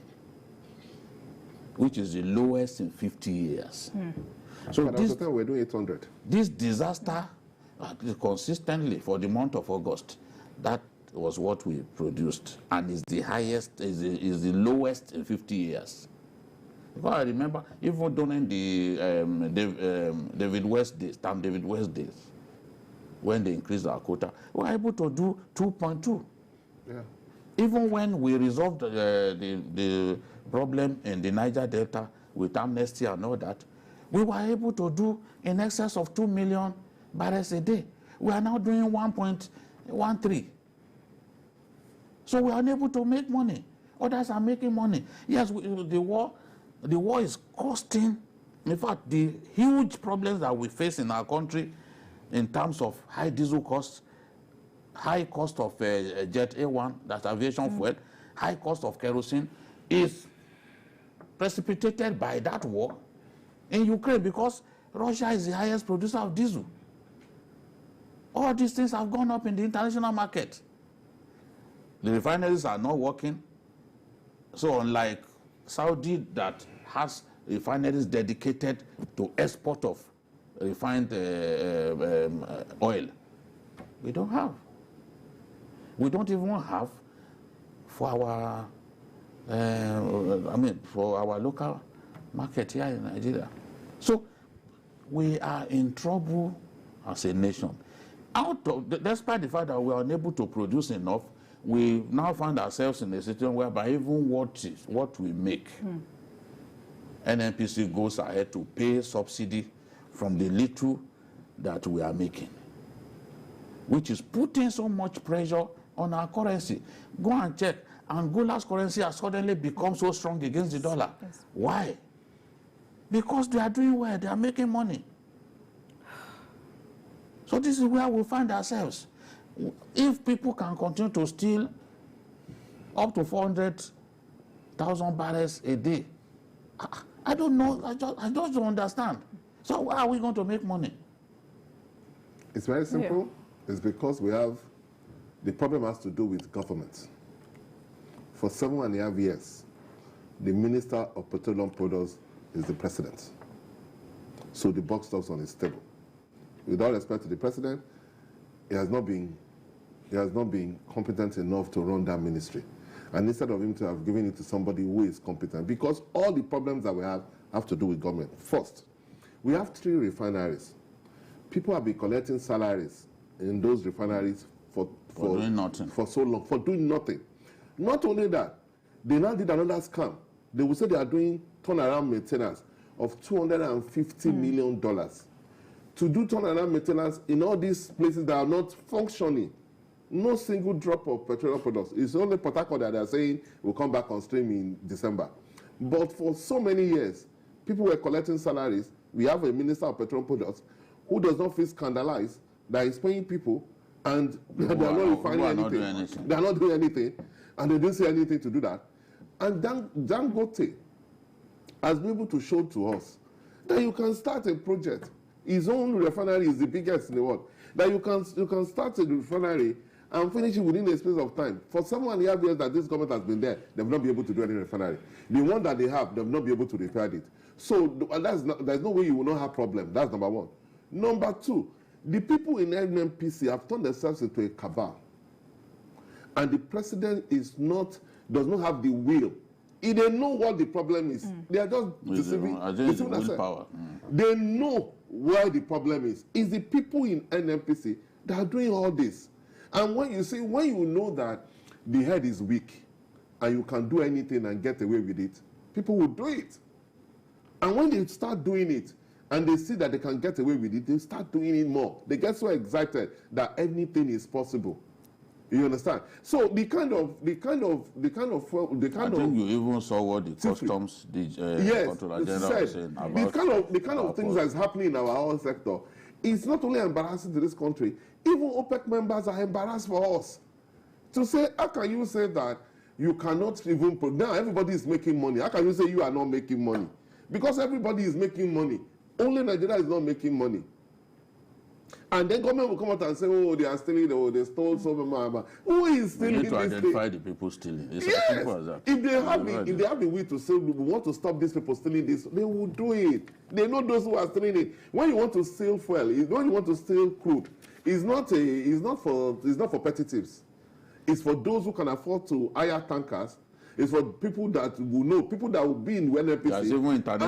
which is the lowest in 50 years. So we're doing 800. This disaster, consistently for the month of August, that was what we produced, and is the highest, is the lowest in 50 years. Because I remember, even during the David West days, when they increased our quota, we were able to do 2.2. Yeah. Even when we resolved the problem in the Niger Delta with amnesty and all that, we were able to do in excess of 2 million barrels a day. We are now doing 1.13. So we are unable to make money. Others are making money. Yes, the war is costing In fact, the huge problems that we face in our country in terms of high diesel costs, high cost of jet A1, that's aviation fuel, high cost of kerosene, is precipitated by that war in Ukraine because Russia is the highest producer of diesel. All these things have gone up in the international market. The refineries are not working. So unlike Saudi that has refineries dedicated to export of refined oil, we don't have. We don't even have for our, for our local market here in Nigeria. So we are in trouble as a nation. Despite the fact that we are unable to produce enough, we now find ourselves in a situation whereby even what we make, NNPC goes ahead to pay subsidy from the little that we are making, which is putting so much pressure on our currency. Go and check. Angola's currency has suddenly become so strong against the dollar. Yes. Why? Because they are doing well. They are making money. So this is where we find ourselves. If people can continue to steal up to 400,000 barrels a day, I don't know. I just don't understand. So how are we going to make money? It's very simple. Yeah. It's because we have, the problem has to do with government. For 7.5 years, the Minister of Petroleum Products is the president. So the buck stops on his table. With all respect to the president, he has not been competent enough to run that ministry. And instead of him to have given it to somebody who is competent, because all the problems that we have to do with government. First, we have 3 refineries. People have been collecting salaries in those refineries for doing nothing. For so long, for doing nothing. Not only that, they now did another scam. They will say they are doing turnaround maintenance of $250 million. To do turnaround maintenance in all these places that are not functioning. No single drop of petroleum products. It's only Port Harcourt that they are saying will come back on stream in December. But for so many years, people were collecting salaries. We have a Minister of Petroleum Products who does not feel scandalized that he's paying people and they are not refining anything. They are not doing anything, and they didn't say anything to do that. And Dangote has been able to show to us that you can start a project. His own refinery is the biggest in the world. That you can start a refinery and finish it within a space of time. For 7.5 years that this government has been there, they will not be able to do any refinery. The one that they have, they will not be able to repair it. So there's no way you will not have problem. That's number one. Number two, the people in NNPC have turned themselves into a cabal. And the president does not have the will. They know what the problem is. They are just deceiving themselves. They know where the problem is. It's the people in NNPC that are doing all this. And when you know that the head is weak and you can do anything and get away with it, people will do it. And when they start doing it and they see that they can get away with it, they start doing it more. They get so excited that anything is possible. You understand? So the kind of I think you even saw what the customs, Controller General was saying about the kind of things that's happening in our oil sector. It's not only embarrassing to this country. Even OPEC members are embarrassed for us. To say, how can you say that you cannot even now everybody is making money? How can you say you are not making money? Because everybody is making money. Only Nigeria is not making money. And then government will come out and say, oh, they are stealing, oh, they stole so much. Who is stealing? We need to identify the people stealing. It's as simple as that. If they have the will to say, we want to stop these people stealing this, they will do it. They know those who are stealing it. When you want to steal fuel, when you want to steal crude, it's not for petty thieves. It's for those who can afford to hire tankers. It's for people that will know, people that will be in NNPC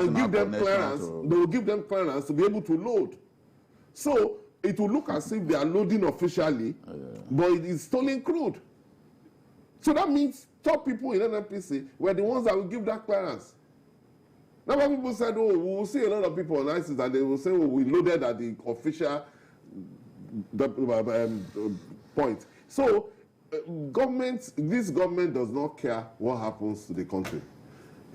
and give them clearance. They will give them clearance to be able to load. So it will look as if they are loading officially, but it is stolen crude. So that means top people in NNPC were the ones that will give that clearance. Now when people said, oh, we will see a lot of people on ISIS and they will say, oh, we loaded at the official point. So this government does not care what happens to the country.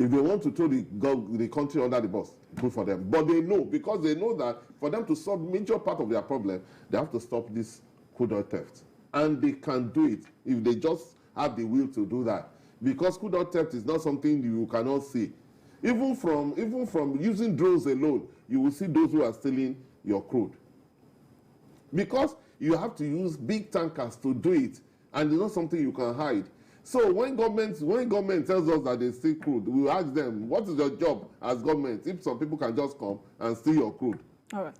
If they want to throw the country under the bus, good for them. But they know, because they know that for them to solve major part of their problem, they have to stop this crude oil theft. And they can do it if they just have the will to do that. Because crude oil theft is not something you cannot see. Even from using drones alone, you will see those who are stealing your crude. Because you have to use big tankers to do it, and it's not something you can hide. So when government tells us that they steal crude, we will ask them, what is your job as government if some people can just come and steal your crude? All right.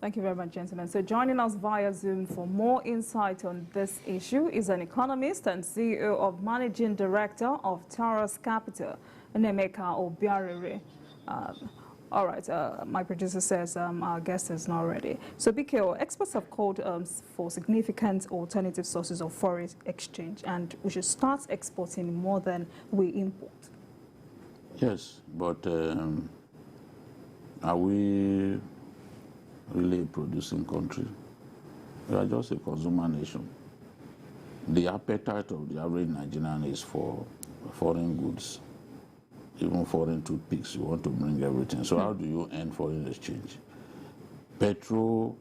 Thank you very much, gentlemen. So joining us via Zoom for more insight on this issue is an economist and CEO of Managing Director of Taurus Capital, Nemeka Obiarere. All right, my producer says our guest is not ready. So BKO, experts have called for significant alternative sources of foreign exchange, and we should start exporting more than we import. Yes, but are we really a producing country? We are just a consumer nation. The appetite of the average Nigerian is for foreign goods. Even foreign toothpicks, you want to bring everything. So how do you earn foreign exchange? Petrol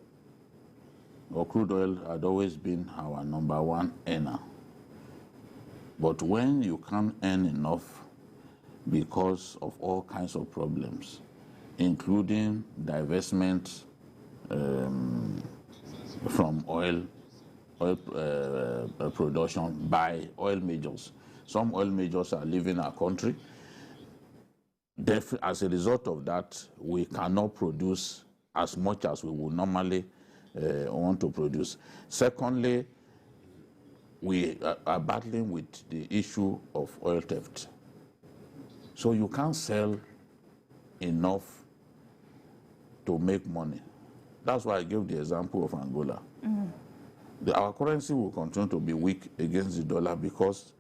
or crude oil had always been our #1 earner. But when you can't earn enough because of all kinds of problems, including divestment from oil production by oil majors. Some oil majors are leaving our country. As a result of that, we cannot produce as much as we would normally want to produce. Secondly, we are battling with the issue of oil theft. So you can't sell enough to make money. That's why I gave the example of Angola. Our currency will continue to be weak against the dollar because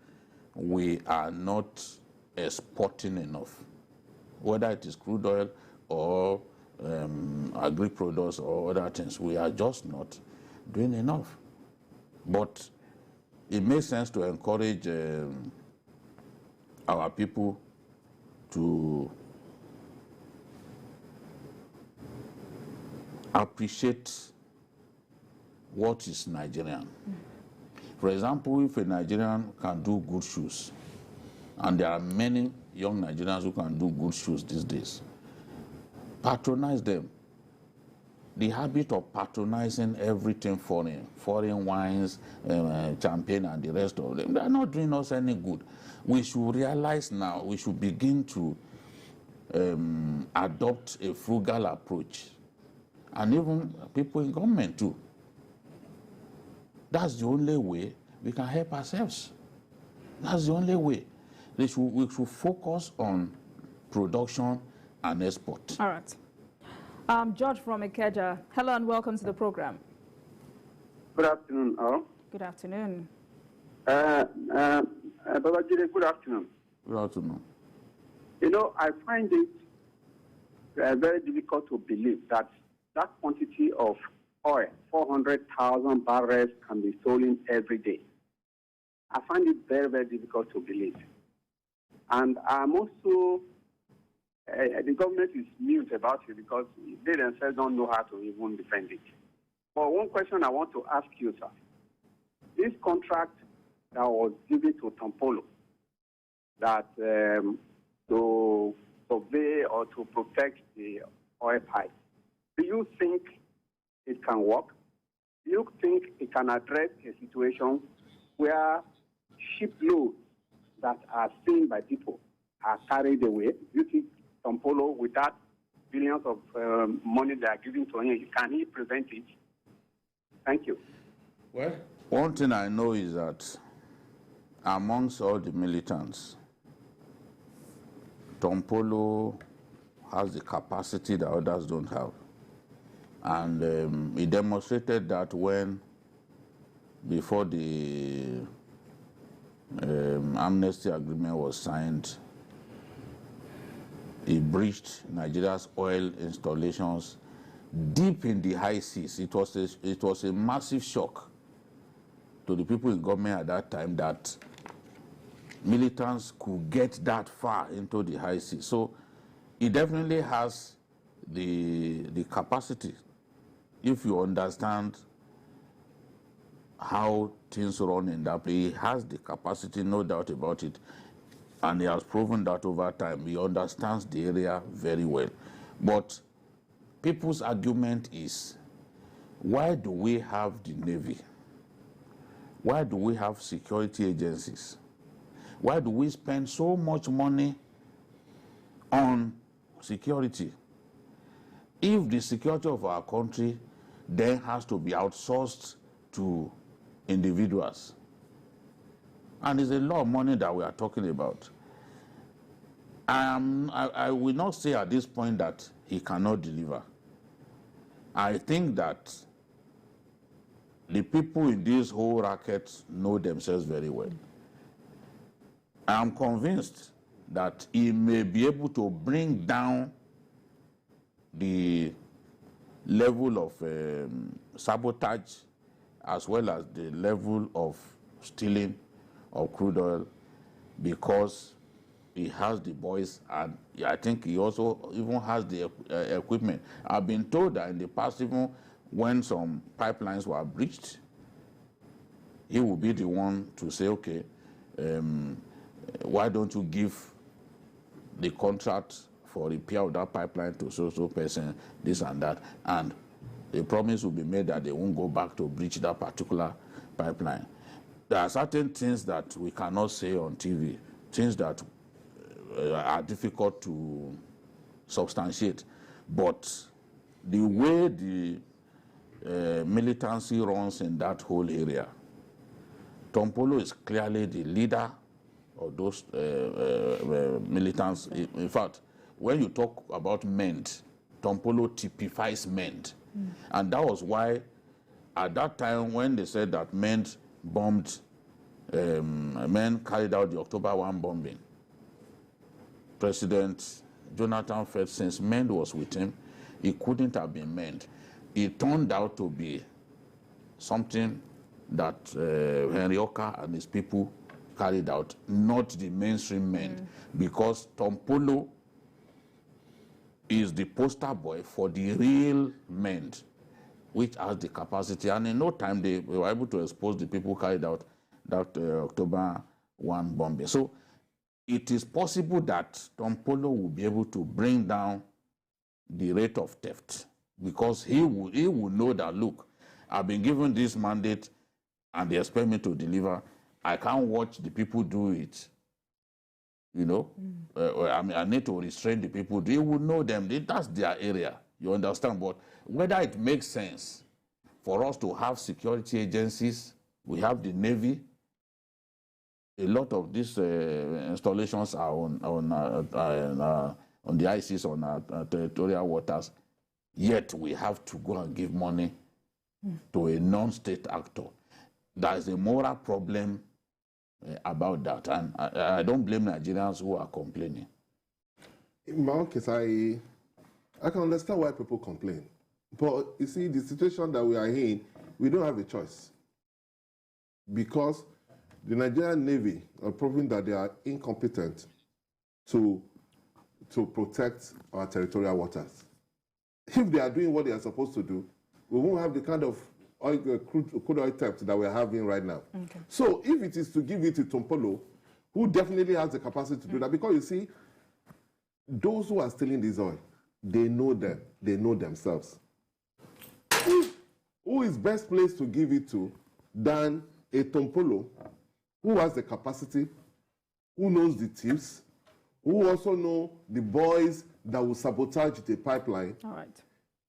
we are not exporting enough. Whether it is crude oil or agri-products or other things, we are just not doing enough. But it makes sense to encourage our people to appreciate what is Nigerian. For example, if a Nigerian can do good shoes, and there are many young Nigerians who can do good shoes these days, patronize them. The habit of patronizing everything foreign wines, champagne, and the rest of them, they are not doing us any good. We should realize now, we should begin to adopt a frugal approach. And even people in government too. That's the only way we can help ourselves. That's the only way. We should focus on production and export. All right. George from Ikeja, hello and welcome to the program. Good afternoon, all. Good afternoon. Babajide, good afternoon. Good afternoon. You know, I find it very difficult to believe that that quantity of oil, 400,000 barrels, can be stolen every day. I find it very, very difficult to believe. And I'm also, the government is mute about it because they themselves don't know how to even defend it. But one question I want to ask you, sir. This contract that was given to Tampolo, that to survey or to protect the oil pipe, do you think it can work? Do you think it can address a situation where shiploads that are seen by people are carried away? Do you think Tampolo, with that billions of money they are giving to him, can he prevent it? Thank you. Well, one thing I know is that amongst all the militants, Tampolo has the capacity that others don't have. And he demonstrated that when, before the amnesty agreement was signed, he breached Nigeria's oil installations deep in the high seas. It was a massive shock to the people in government at that time that militants could get that far into the high seas. So it definitely has the capacity, if you understand how things run in that place. He has the capacity, no doubt about it, and he has proven that over time. He understands the area very well. But people's argument is, why do we have the Navy? Why do we have security agencies? Why do we spend so much money on security? If the security of our country then has to be outsourced to individuals, and it's a lot of money that we are talking about. I will not say at this point that he cannot deliver. I think that the people in this whole racket know themselves very well. I am convinced that he may be able to bring down the level of sabotage as well as the level of stealing of crude oil, because he has the boys, and I think he also even has the equipment. I've been told that in the past, even when some pipelines were breached, he will be the one to say, okay, why don't you give the contract for repair of that pipeline to so person, this and that, and the promise will be made that they won't go back to breach that particular pipeline. There are certain things that we cannot say on TV, things that are difficult to substantiate, but the way the militancy runs in that whole area, Tompolo is clearly the leader of those militants. In fact, when you talk about MEND, Tompolo typifies MEND. And that was why, at that time, when they said that MEND bombed, MEND carried out the October 1 bombing, President Jonathan felt since MEND was with him, it couldn't have been MEND. It turned out to be something that Henry Oka and his people carried out, not the mainstream MEND, because Tompolo is the poster boy for the real MEND, which has the capacity, and in no time they were able to expose the people who carried out that October 1 bombing. So it is possible that Tompolo will be able to bring down the rate of theft, because he will know that, look, I've been given this mandate and they expect me to deliver. I can't watch the people do it. You know, I mean, I need to restrain the people. They will know them. That's their area. You understand? But whether it makes sense for us to have security agencies, we have the Navy. A lot of these installations are on the ICs, on our territorial waters. Yet we have to go and give money to a non-state actor. There is a moral problem about that, and I don't blame Nigerians who are complaining. In my own case, I can understand why people complain. But you see, the situation that we are in, we don't have a choice. Because the Nigerian Navy are proving that they are incompetent to protect our territorial waters. If they are doing what they are supposed to do, we won't have the kind of crude oil theft that we're having right now. Okay. So if it is to give it to Tompolo, who definitely has the capacity to do that, because you see, those who are stealing this oil, they know them, they know themselves. Who is best placed to give it to than a Tompolo who has the capacity, who knows the thieves, who also know the boys that will sabotage the pipeline. All right.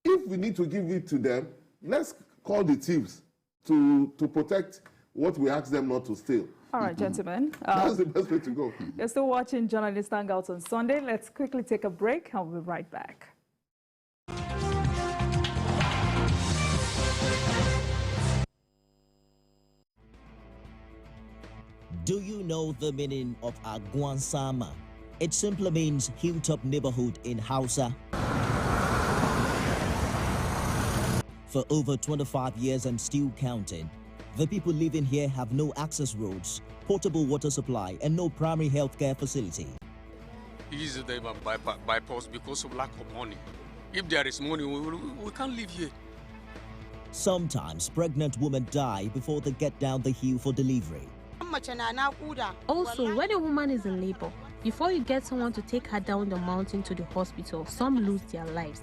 If we need to give it to them, let's call the thieves to protect what we ask them not to steal. All right, gentlemen. That's the best way to go. You're still watching Journalist Hangout on Sunday. Let's quickly take a break and we'll be right back. Do you know the meaning of Agwansama? It simply means hilltop neighborhood in Hausa. For over 25 years and still counting, The people living here have no access roads, potable water supply, and no primary health care facility. Easy they bypass because of lack of money. If there is money, we can't live here. Sometimes pregnant women die before they get down the hill for delivery. Also, when a woman is in labor, before you get someone to take her down the mountain to the hospital, some lose their lives.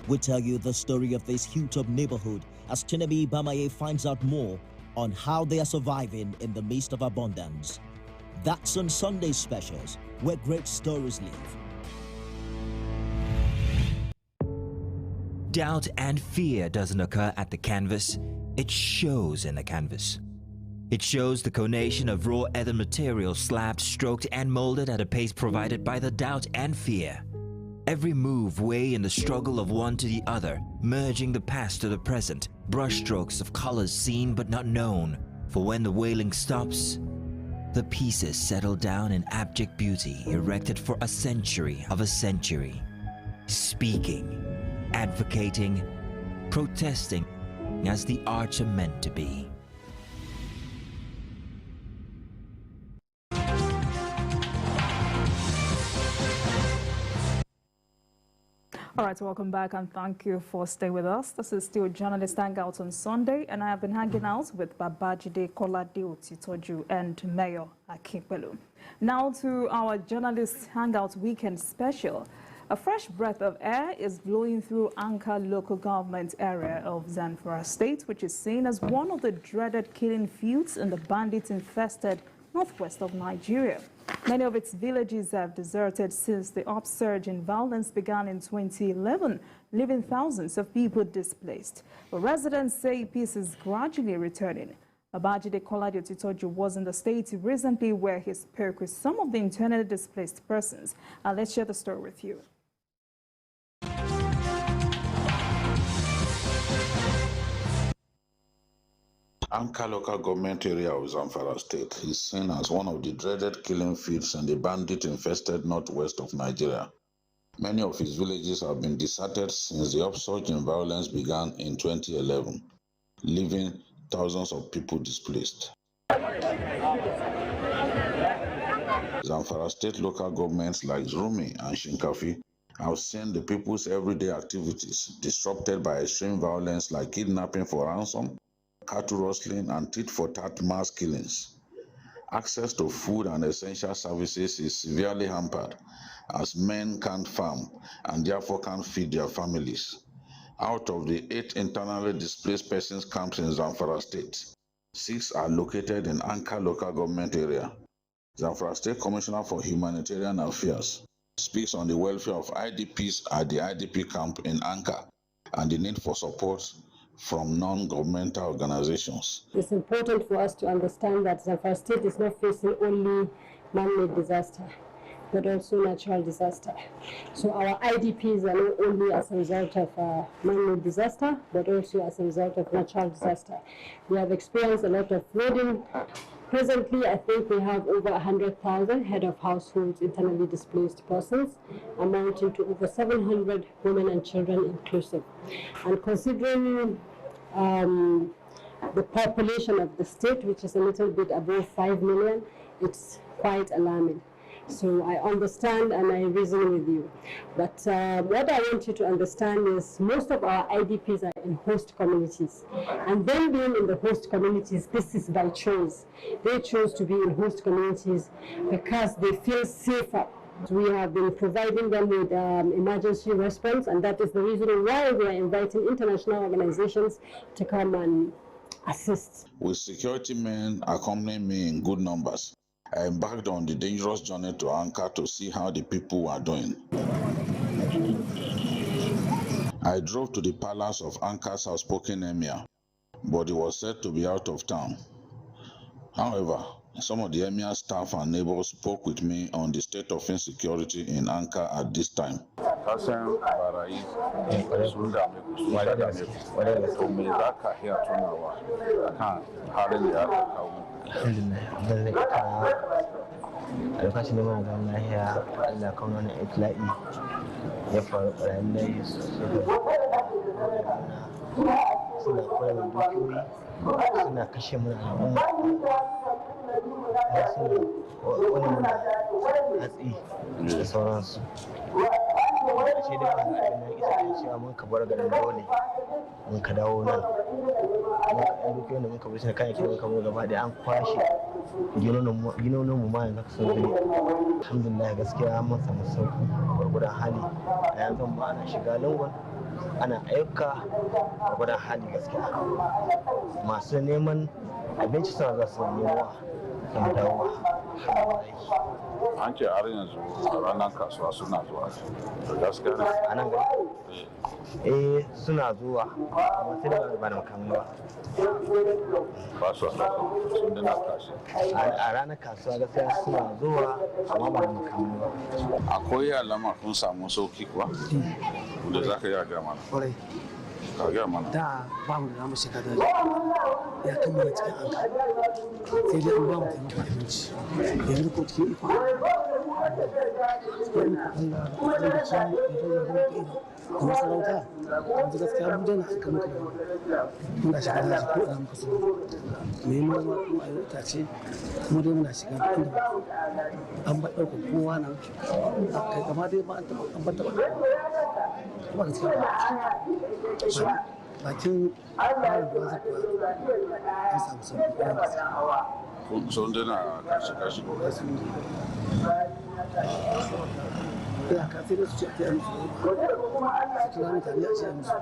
We tell you the story of this hilltop neighborhood as Chinebe Bamaye finds out more on how they are surviving in the midst of abundance. That's on Sunday Specials, where great stories live. Doubt and fear doesn't occur at the canvas, it shows in the canvas. It shows the conation of raw earthen material slabbed, stroked, and molded at a pace provided by the doubt and fear. Every move weigh in the struggle of one to the other, merging the past to the present, brushstrokes of colors seen but not known. For when the wailing stops, the pieces settle down in abject beauty erected for a century of a century. Speaking, advocating, protesting as the arts are meant to be. All right, welcome back and thank you for staying with us. This is still Journalist Hangout on Sunday, and I have been hanging out with Babajide Kolade Otitoju and Mayor Akinpelu. Now to our Journalist Hangout Weekend Special. A fresh breath of air is blowing through Anka local government area of Zamfara State, which is seen as one of the dreaded killing fields in the bandit-infested northwest of Nigeria. Many of its villages have deserted since the upsurge in violence began in 2011, leaving thousands of people displaced. But residents say peace is gradually returning. Babajide Kolade Otitoju was in the state recently where he spoke with some of the internally displaced persons. Let's share the story with you. Anka local government area of Zamfara State is seen as one of the dreaded killing fields in the bandit-infested northwest of Nigeria. Many of its villages have been deserted since the upsurge in violence began in 2011, leaving thousands of people displaced. Zamfara State local governments like Zurmi and Shinkafi have seen the people's everyday activities disrupted by extreme violence like kidnapping for ransom, cattle rustling, and tit-for-tat mass killings. Access to food and essential services is severely hampered as men can't farm and therefore can't feed their families. Out of the 8 internally displaced persons camps in Zamfara State, 6 are located in Anka local government area. Zamfara State Commissioner for Humanitarian Affairs speaks on the welfare of IDPs at the IDP camp in Anka and the need for support from non-governmental organizations. It's important for us to understand that Zamfara State is not facing only man-made disaster, but also natural disaster. So our IDPs are not only as a result of man-made disaster, but also as a result of natural disaster. We have experienced a lot of flooding. Presently, I think we have over 100,000 head of households internally displaced persons, amounting to over 700 women and children inclusive. And considering the population of the state, which is a little bit above 5 million, it's quite alarming. So I understand and I reason with you. But what I want you to understand is most of our IDPs are in host communities. And them being in the host communities, this is by choice. They chose to be in host communities because they feel safer. We have been providing them with emergency response, and that is the reason why we are inviting international organizations to come and assist. With security men accompanying me in good numbers, I embarked on the dangerous journey to Anka to see how the people were doing. I drove to the palace of Anka's outspoken emir, but he was said to be out of town. However, some of the emir's staff and neighbors spoke with me on the state of insecurity in Anka at this time. suna kashe mana al'umma suna wani mana hatsi da sauransu. Ashe dai wani abin da isa kan cewa mun ka bar garin dole mun ka dawo nan. Duk wanda mun ka bar shi kan yake mun ka bar gaba da an kwashe ginonin mu ma yanzu sun zube. Alhamdulillah gaskiya mun samu sauki gwargwadon hali. A yanzu ma ana shiga lungun ana ayyuka gwargwadon hali gaskiya. Masu neman abinci suna za su nemowa suna dawowa. An ce har yanzu a ranar kasuwa suna zuwa gaskiya ne a nan gari suna zuwa amma sai da ba da makamai ba. Ba su sun dina kashi a ranar kasuwa gaskiya suna zuwa amma ba da makamai ba. Akwai alama kun samu sauki kuwa da za ka yi a gama kwarai ka gaya mana da ba mu da namu shiga daji ya kammala cikin anka sai dai an ba mu taimako abinci yanzu ko cikin ikon da masarauta yanzu gaskiya mu dana aka muka muna shiga daji ko ina muka so neman ruwa kuma a yi itace kuma dai muna shiga inda an ba ɗauka kowa nan kai gama dai ba an taɓa ba gaskiya ba bakin bayan ruwa zafi an samu sauƙi ɗaya masu sun dina kashi ko ya ka sai da su ce a tsaye musu su kira mutane a ce musu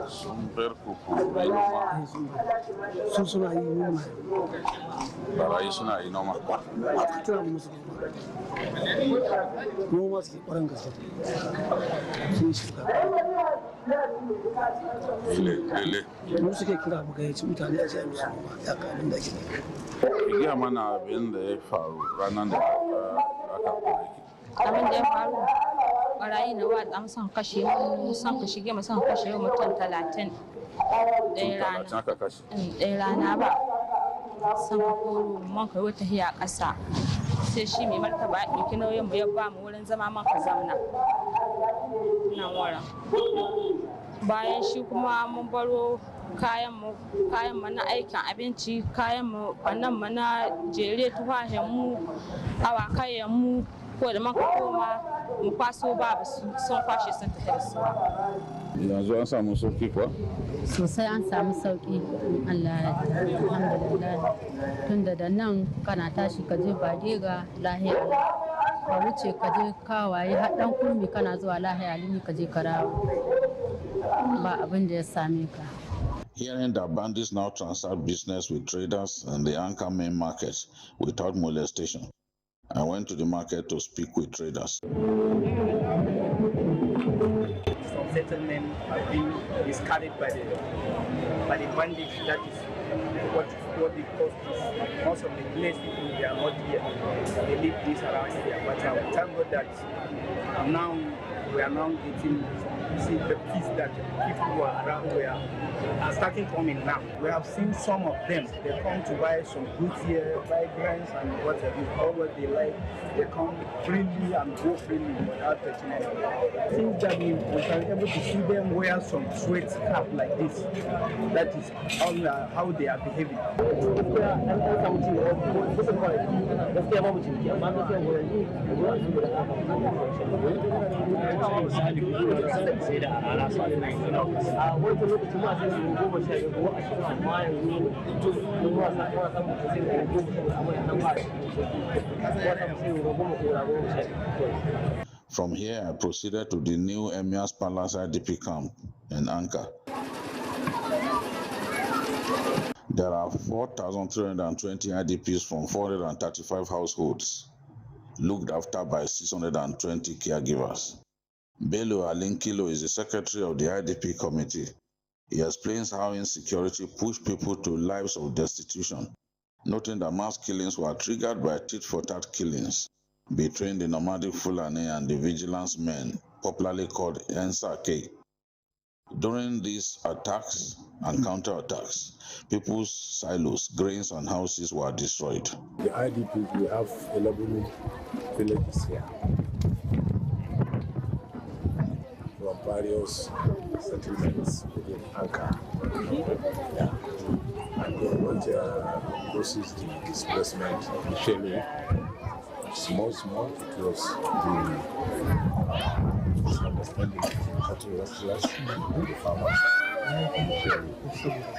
sun bar kuku sun suna yi noma barayi suna yi noma a ka kira mu musu noma suke ƙwarar gaske sun shuka lele mu suke kira mu gayyaci mutane a ce musu noma ya ka abin da ake gaya mana abin da ya faru ranar da aka kore ki abin da ya faru barayi na wa an son kashe son ka shige mu son kashe mutum 30 ɗaya rana ba son ka koro man kai wata hiya ƙasa sai shi mai martaba ya ɗauki nauyin mu ya ba mu wurin zama man ka zamna nan wurin bayan shi kuma mun baro kayan mu na aikin abinci kayan mu fannan mu na jere tufahin mu awakayen mu ko da maka koma mu kwaso babu su sun kwashe sun tafi da su. Yanzu an samu sauki kuwa? Sosai an samu sauki Allah alhamdulillah tunda da nan kana tashi ka je Badega lahiya ka wuce ka je Kawaye har dan Kurmi kana zuwa lahiya limi ka je Karawa ba abin da ya same ka. Hearing that bandits now transact business with traders in the Anchor main market without molestation, I went to the market to speak with traders. Some settlements have been discarded by the bandits. That is what they cause this. Most of the village people, they are not here. They leave this around here. But thank God that now we are now getting see the peace that people who are around are starting coming now. We have seen some of them. They come to buy some goods here, buy grains and whatever. All what they like. They come freely and go freely without touching anything. Since that we can be able to see them wear some sweat cap like this. That is how they are behaving. sai da a rana su a wata lokaci ma sai su 10 ko 20 amma yanzu duk ruwa sa kuma samu sai da 10 amma nan ba From here, I proceeded to the new Emir's Palace IDP camp in Anchor. There are 4,320 IDPs from 435 households, looked after by 620 caregivers. Bello Alinkilo is the secretary of the IDP committee. He explains how insecurity pushed people to lives of destitution, noting that mass killings were triggered by tit-for-tat killings between the nomadic Fulani and the vigilance men, popularly called NSAK. During these attacks and counterattacks, people's silos, grains, and houses were destroyed. The IDPs, we have 11 villages here. Various settlements within Anchor. Yeah. and what causes the displacement initially. Small, it was the misunderstanding between cattle rustlers and the farmers initially.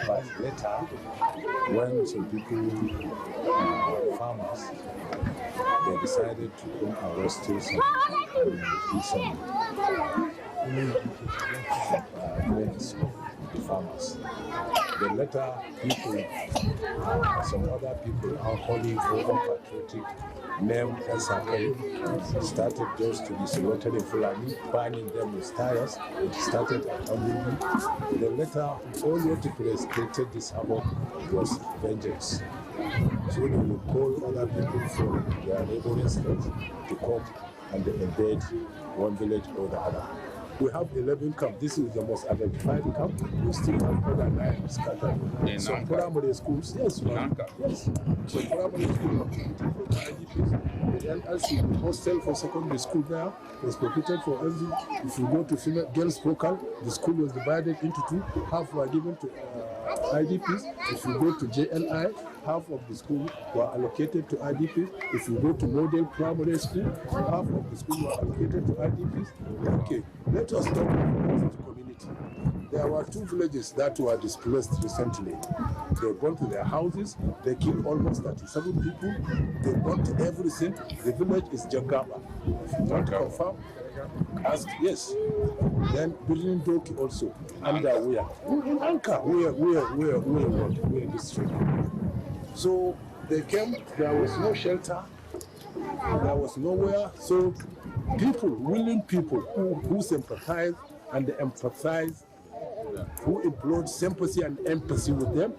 But later, when some people, farmers, they decided to come and rescue some remains of the farmers. Then later, people, some other people, unholy or unpatriotic, named Sakai, started just to be slaughtered in Fulani, burning them with tires. It started at Ambubi. Then later, all what it created this havoc was vengeance. So they would call other people from their neighboring states to come and invade one village or the other. We have 11 camps. This is the most identified camp. We still have other 9 scattered. Some primary schools, yes, yes. Some primary schools, IDPs, the NLC, the hostel for secondary school there was located for every. If you go to female girls' vocal, the school was divided into 2. Half were given to IDPs. If you go to JLI, half of the school were allocated to IDPs. If you go to model primary school, half of the school were allocated to IDPs. Okay, let us talk about the community. There were 2 villages that were displaced recently. They burnt their houses, they killed almost 37 people, they burnt everything. The village is Jagaba. If you want to confirm, ask, yes. Then Building Doki also, under where? In Anka, where district. So they came, there was no shelter, there was nowhere. So people, willing people who sympathize and empathize, who employed sympathy and empathy with them,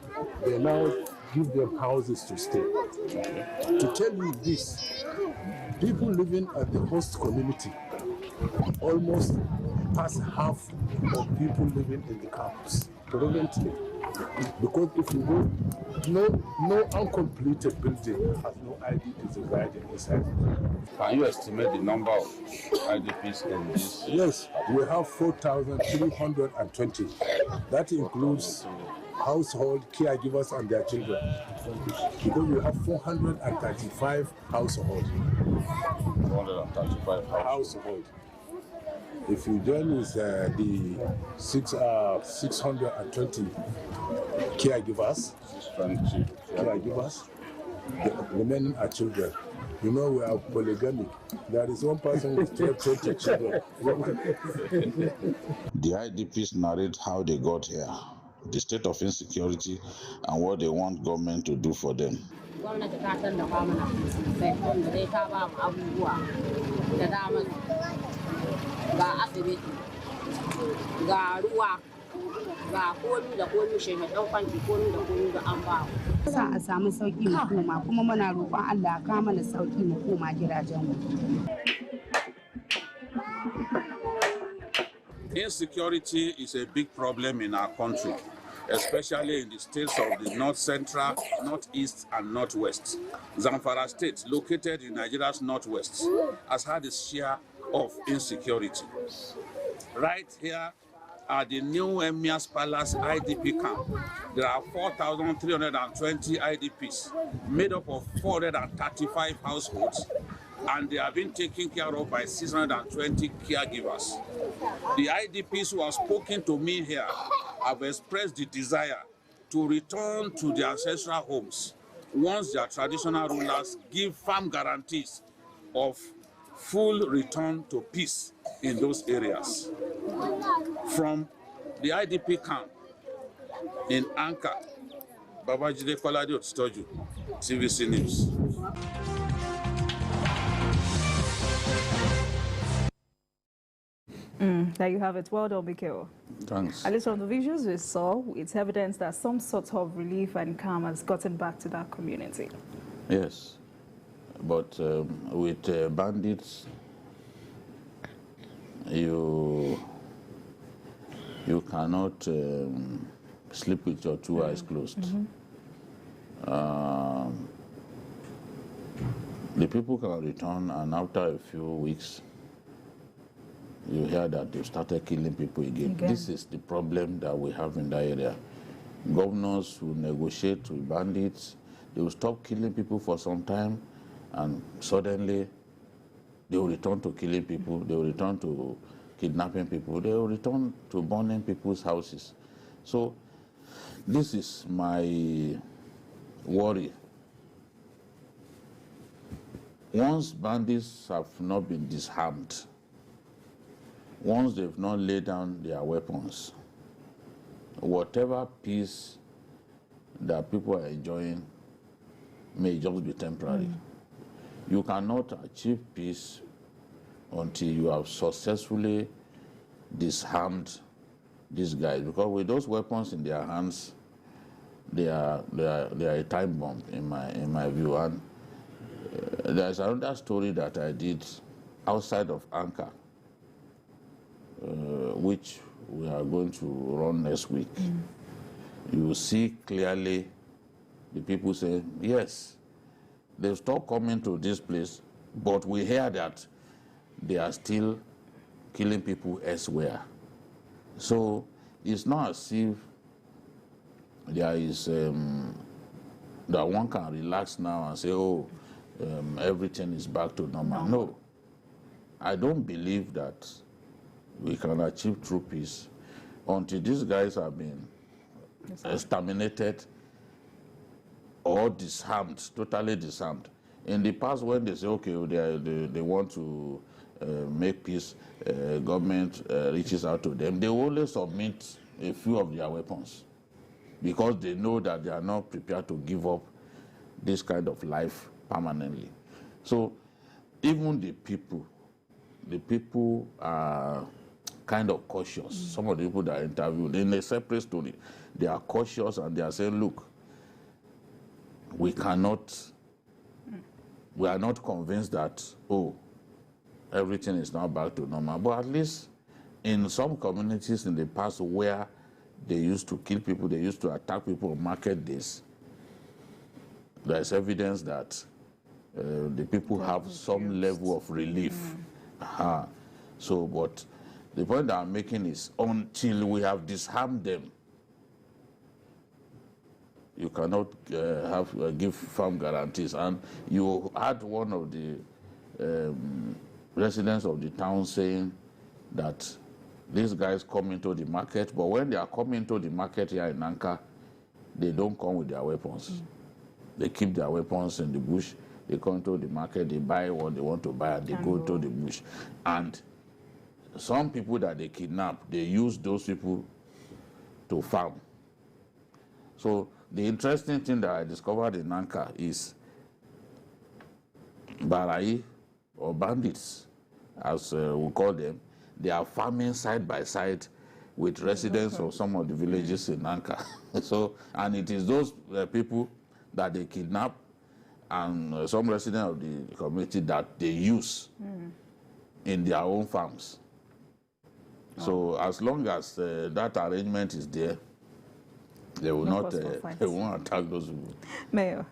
they now give them houses to stay. To tell you this, people living at the host community, almost past half of people living in the camps, predominantly. Because if you go, no uncompleted building has no IDPs residing inside. Can you estimate the number of IDPs in this? Yes, we have 4,320. That includes household caregivers and their children. Because we have 435 households. 435 households. If you join with the 620 caregivers, the remaining are children. You know, we are polygamic. There is one person with 20 children. The IDPs narrate how they got here, the state of insecurity, and what they want government to do for them. Ga asibiti, ga ruwa, ga komi da komi sheme ɗan kwanci komi da komi da an ba. Sa a samu sauƙi mu koma, kuma muna roƙon Allah ka mana sauƙi mu koma gidajenmu. Insecurity is a big problem in our country, especially in the states of the North Central, Northeast, and Northwest. Zamfara State, located in Nigeria's Northwest, has had its share of insecurity. Right here at the new Emir's Palace IDP camp, there are 4,320 IDPs made up of 435 households, and they have been taken care of by 620 caregivers. The IDPs who have spoken to me here have expressed the desire to return to their ancestral homes once their traditional rulers give firm guarantees of full return to peace in those areas. From the IDP camp in Anka, Babajide Kolade Otitoju, TVC News. There you have it. Well done, Mikhail. Thanks. At least from the visuals we saw, it's evidence that some sort of relief and calm has gotten back to that community. Yes, but with bandits, you cannot sleep with your 2 eyes closed. The people can return, and after a few weeks, you hear that they started killing people again. This is the problem that we have in that area. governors will negotiate with bandits. They will stop killing people for some time, and suddenly they will return to killing people. They will return to kidnapping people. They will return to burning people's houses. So this is my worry. Once bandits have not been disarmed, once they've not laid down their weapons, whatever peace that people are enjoying may just be temporary. You cannot achieve peace until you have successfully disarmed these guys, because with those weapons in their hands, they are a time bomb in my view. And there's another story that I did outside of Anchor, which we are going to run next week. You will see clearly the people say, yes, they've stopped coming to this place, but we hear that they are still killing people elsewhere. So it's not as if there is that one can relax now and say, oh, everything is back to normal. No, I don't believe that we can achieve true peace until these guys have been exterminated or disarmed, totally disarmed. In the past, when they say, okay, they want to make peace, government reaches out to them, they only submit a few of their weapons because they know that they are not prepared to give up this kind of life permanently. So even the people are kind of cautious. Some of the people that are interviewed in a separate story, they are cautious and they are saying, look, we are not convinced that, oh, everything is now back to normal. But at least in some communities in the past where they used to kill people, they used to attack people on market days, there's evidence that the people have some level of relief. So, but the point that I'm making is until we have disarmed them, you cannot give firm guarantees. And you had one of the residents of the town saying that these guys come into the market, but when they are coming into the market here in Anchor, they don't come with their weapons. They keep their weapons in the bush. They come to the market, they buy what they want to buy, and they go to the bush. And some people that they kidnap, they use those people to farm. So the interesting thing that I discovered in Anchor is Barai, or bandits, as we call them, they are farming side by side with residents of some of the villages in Anchor. So, and it is those people that they kidnap and some residents of the community that they use in their own farms. So as long as that arrangement is there, they will they won't attack those people. Mayor.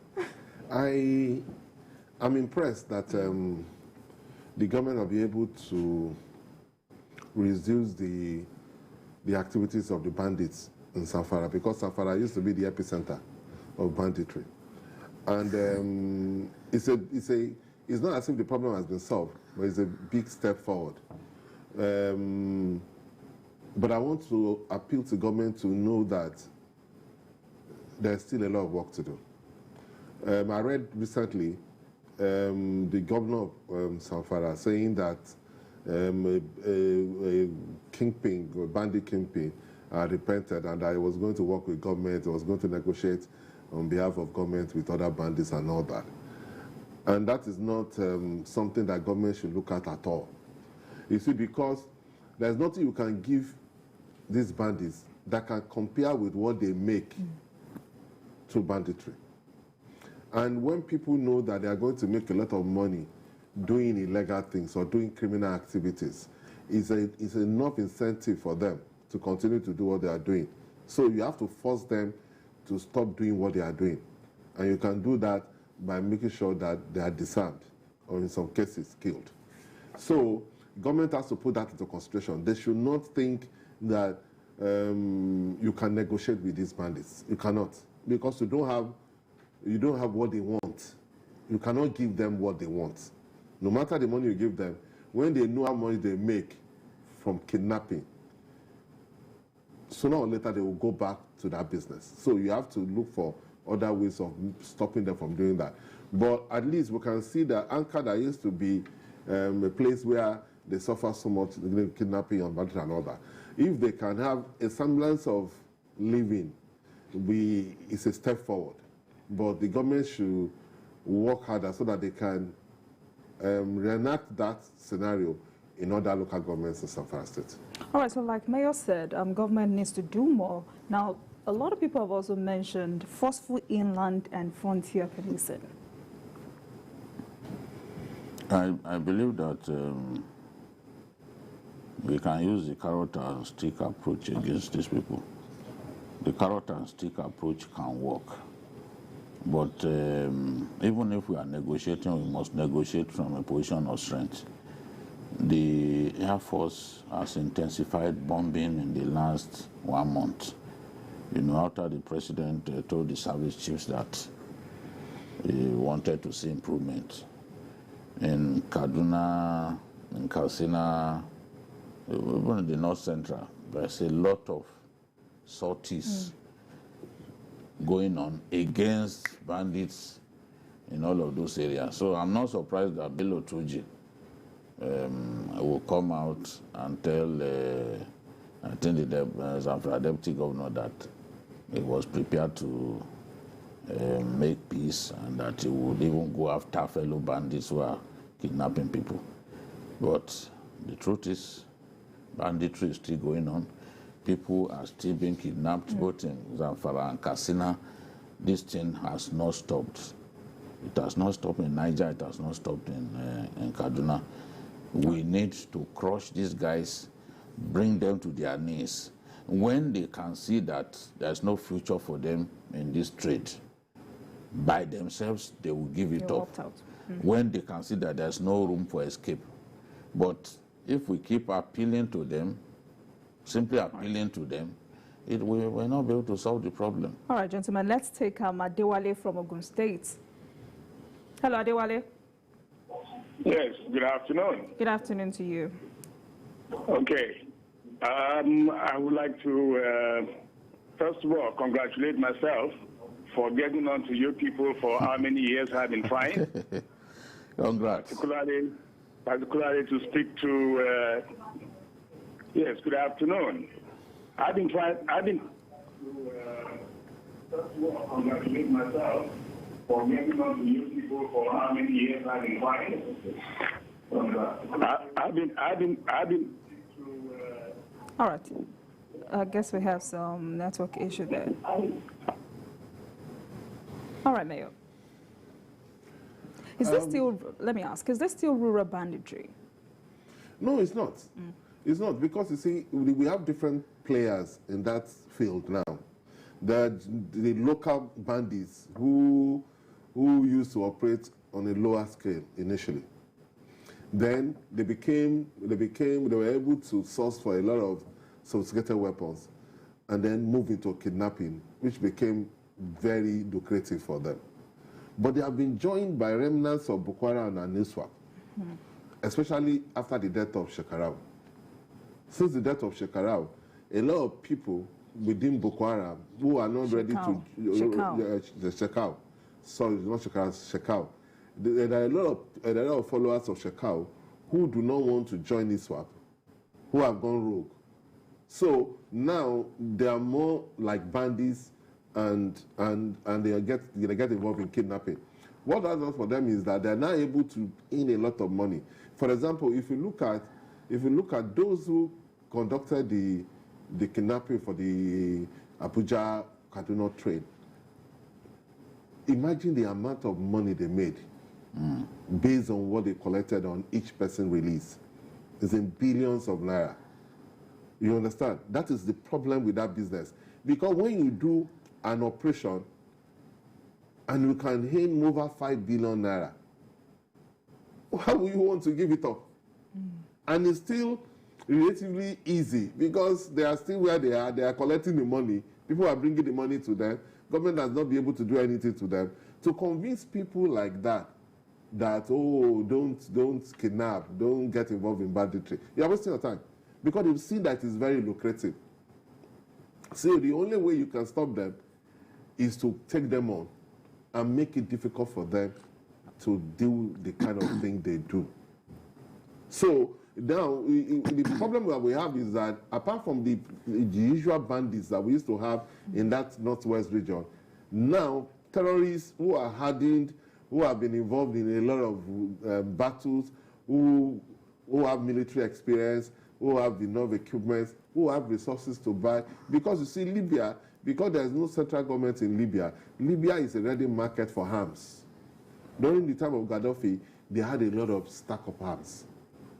I'm impressed that the government will be able to reduce the activities of the bandits in Zamfara, because Zamfara used to be the epicenter of banditry. And it's not as if the problem has been solved, but it's a big step forward. But I want to appeal to government to know that there's still a lot of work to do. I read recently the governor of Zamfara saying that a kingpin, a bandit kingpin, repented and that he was going to work with government, he was going to negotiate on behalf of government with other bandits and all that. And that is not something that government should look at all. You see, because there's nothing you can give these bandits that can compare with what they make through banditry. And when people know that they are going to make a lot of money doing illegal things or doing criminal activities, it's enough incentive for them to continue to do what they are doing. So you have to force them to stop doing what they are doing. And you can do that by making sure that they are disarmed or in some cases killed. So government has to put that into consideration. They should not think that you can negotiate with these bandits. You cannot, because you don't have what they want. You cannot give them what they want. No matter the money you give them, when they know how much they make from kidnapping, sooner or later they will go back to that business. So you have to look for other ways of stopping them from doing that. But at least we can see that Anchor, that used to be a place where they suffer so much kidnapping and banditry and all that. If they can have a semblance of living, it's a step forward. But the government should work harder so that they can reenact that scenario in other local governments in Zamfara State. All right, so like Mayor said, government needs to do more. Now, a lot of people have also mentioned forceful inland and frontier policing. I believe that we can use the carrot and stick approach against these people. The carrot and stick approach can work. But even if we are negotiating, we must negotiate from a position of strength. The Air Force has intensified bombing in the last 1 month. You know, after the president told the service chiefs that he wanted to see improvement. In Kaduna, in Katsina, even in the North Central, there's a lot of sorties going on against bandits in all of those areas. So I'm not surprised that Bello Tuji will come out and tell, I think the Zamfara Deputy Governor, that he was prepared to make peace and that he would even go after fellow bandits who are kidnapping people. But the truth is, banditry is still going on. People are still being kidnapped, both in Zamfara and Katsina. This thing has not stopped. It has not stopped in Niger, it has not stopped in Kaduna. We need to crush these guys, bring them to their knees. When they can see that there's no future for them in this trade, by themselves, they will give it up. When they can see that there's no room for escape. But if we keep appealing to them, simply appealing to them, we will not be able to solve the problem. All right, gentlemen, let's take Adewale from Ogun State. Hello, Adewale. Yes, good afternoon. Good afternoon to you. Okay. I would like to, first of all, congratulate myself for getting on to you people for how many years I've been trying. Congrats. Particularly to speak to, yes, good afternoon. I've been first of all, congratulate myself for getting on to you people for how many years I've been trying. I've been. All right. I guess we have some network issue there. All right, Mayor. Is this still, let me ask, is this still rural banditry? No, it's not. It's not, because you see, we have different players in that field now. The local bandits who used to operate on a lower scale initially. Then they were able to source for a lot of sophisticated weapons and then move into kidnapping, which became very lucrative for them. But they have been joined by remnants of Boko Haram and ISWAP, especially after the death of Shekarau. Since the death of Shekarau, a lot of people within Boko Haram who are not ready to... Shekau. Sorry, not Shekarau, Shekau. There are a lot of followers of Shekau who do not want to join ISWAP, who have gone rogue. So now they are more like bandits, and they get involved in kidnapping. What that does for them is that they are now able to earn a lot of money. For example, if you look at those who conducted the kidnapping for the Abuja Kaduna trade, imagine the amount of money they made based on what they collected on each person release. It's in billions of naira. You understand? That is the problem with that business. Because when you do an operation and you can earn over 5 billion naira, how will you want to give it up? And it's still relatively easy because they are still where they are collecting the money. People are bringing the money to them. Government has not been able to do anything to them. To convince people like that, oh, don't kidnap, don't get involved in banditry, you are wasting your time because you've seen that it's very lucrative. So the only way you can stop them is to take them on and make it difficult for them to do the kind of thing they do. So now, the problem that we have is that apart from the usual bandits that we used to have in that northwest region, now terrorists who are hardened, who have been involved in a lot of battles, who have military experience, who have enough equipment, who have resources to buy. Because you see, Libya, because there's no central government in Libya, Libya is a ready market for arms. During the time of Gaddafi, they had a lot of stack of arms.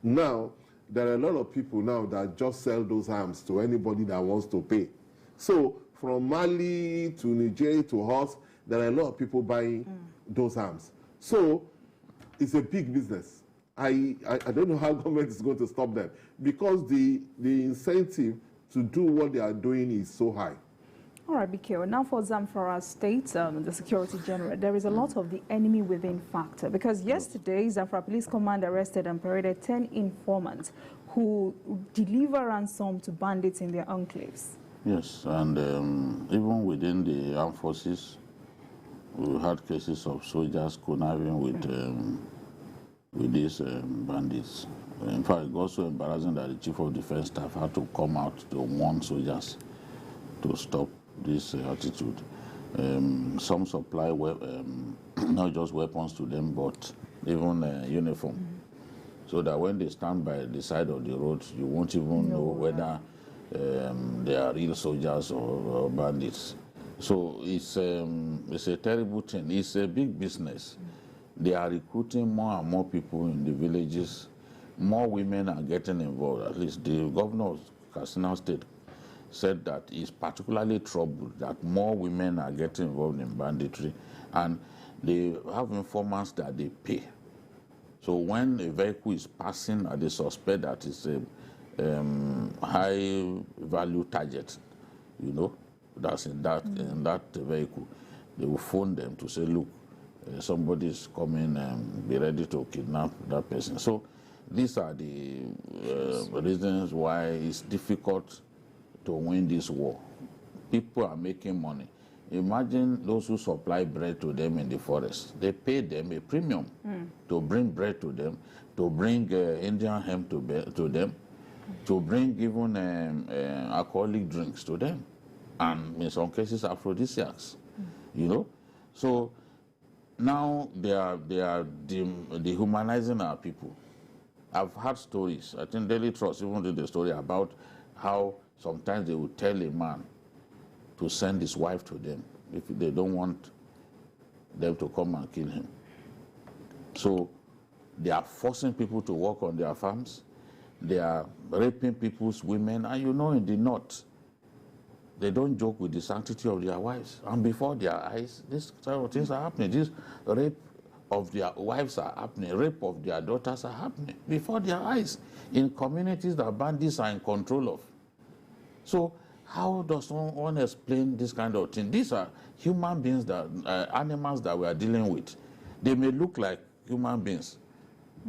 Now, there are a lot of people now that just sell those arms to anybody that wants to pay. So, from Mali to Niger to us, there are a lot of people buying those arms. So, it's a big business. I don't know how government is going to stop them because the incentive to do what they are doing is so high. All right, Bikio. Now for Zamfara State, the Security General, there is a lot of the enemy within factor because yesterday, Zamfara Police Command arrested and paraded 10 informants who deliver ransom to bandits in their enclaves. Yes, and even within the armed forces, we had cases of soldiers conniving with these bandits. In fact, it got so embarrassing that the Chief of Defense Staff had to come out to warn soldiers to stop this attitude. Some supply not just weapons to them, but even uniform, so that when they stand by the side of the road, you won't even know whether they are real soldiers or bandits. So it's a terrible thing. It's a big business. They are recruiting more and more people in the villages. More women are getting involved. At least the governor of Katsina State said that he's particularly troubled that more women are getting involved in banditry, and they have informants that they pay. So when a vehicle is passing and they suspect that it's a high value target, you know, that's in that vehicle, they will phone them to say, look, somebody is coming and be ready to kidnap that person. So these are the reasons why it's difficult to win this war. People are making money. Imagine those who supply bread to them in the forest. They pay them a premium to bring bread to them, to bring Indian hemp to them, to bring even alcoholic drinks to them, and in some cases aphrodisiacs. You know, so now they are dehumanizing our people. I've heard stories. I think Daily Trust even did a story about how sometimes they would tell a man to send his wife to them if they don't want them to come and kill him. So they are forcing people to work on their farms. They are raping people's women. And you know, in the north, they don't joke with the sanctity of their wives. And before their eyes, these type of things are happening. This rape of their wives are happening. Rape of their daughters are happening before their eyes in communities that bandits are in control of. So how does one explain this kind of thing? These are human beings, that animals that we are dealing with. They may look like human beings,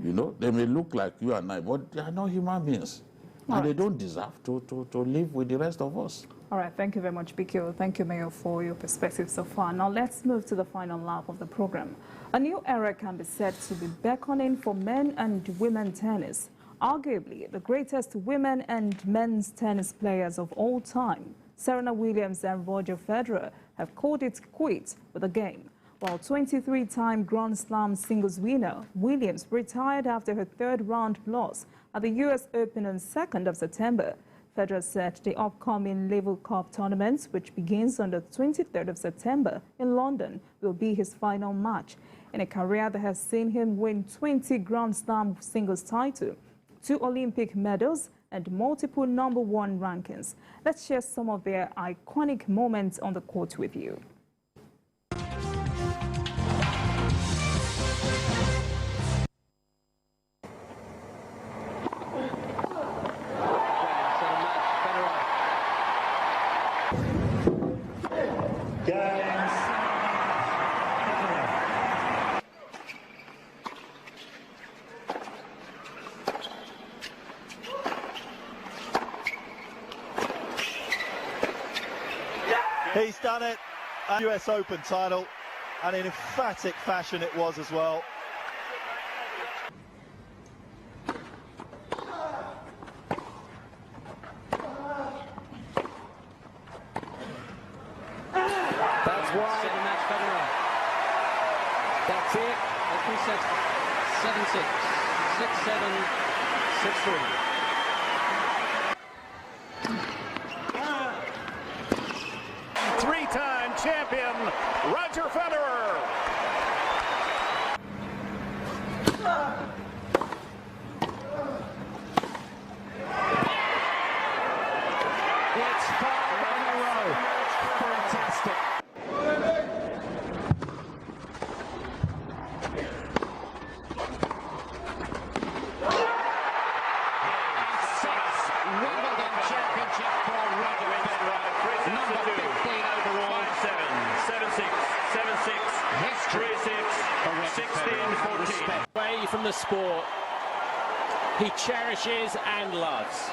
you know. They may look like you and I, but they are not human beings. And they don't deserve to live with the rest of us. All right, thank you very much, Bikio. Thank you, Mayor, for your perspective so far. Now let's move to the final lap of the program. A new era can be said to be beckoning for men and women tennis. Arguably, the greatest women and men's tennis players of all time, Serena Williams and Roger Federer, have called it quits with the game. While 23-time Grand Slam singles winner Williams retired after her third-round loss at the U.S. Open on 2nd of September, Federer said the upcoming Level Cup tournament, which begins on the 23rd of September in London, will be his final match in a career that has seen him win 20 Grand Slam singles titles, 2 Olympic medals, and multiple #1 rankings. Let's share some of their iconic moments on the court with you. He's done it. A US Open title, and in emphatic fashion it was as well. That's why the match Federer. That's it. Three sets. 7-6, 6-7, 6-3. Three-time champion, Roger Federer. It's 5 in a row. Fantastic. Away from the sport he cherishes and loves.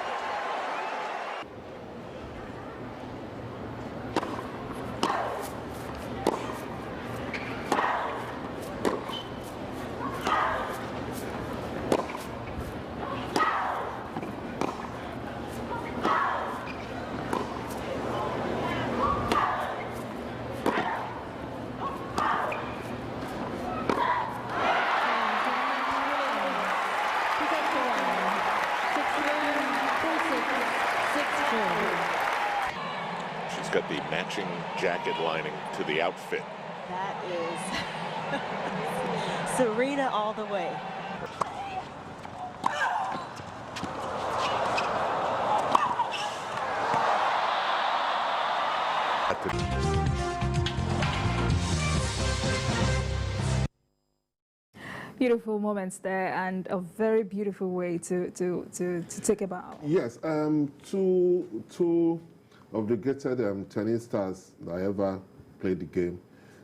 She's got the matching jacket lining to the outfit. That is Serena all the way. Beautiful moments there, and a very beautiful way to take a bow. Yes, two of the greatest tennis stars that ever played the game.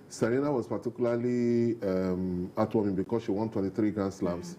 Serena was particularly heartwarming because she won 23 Grand Slams.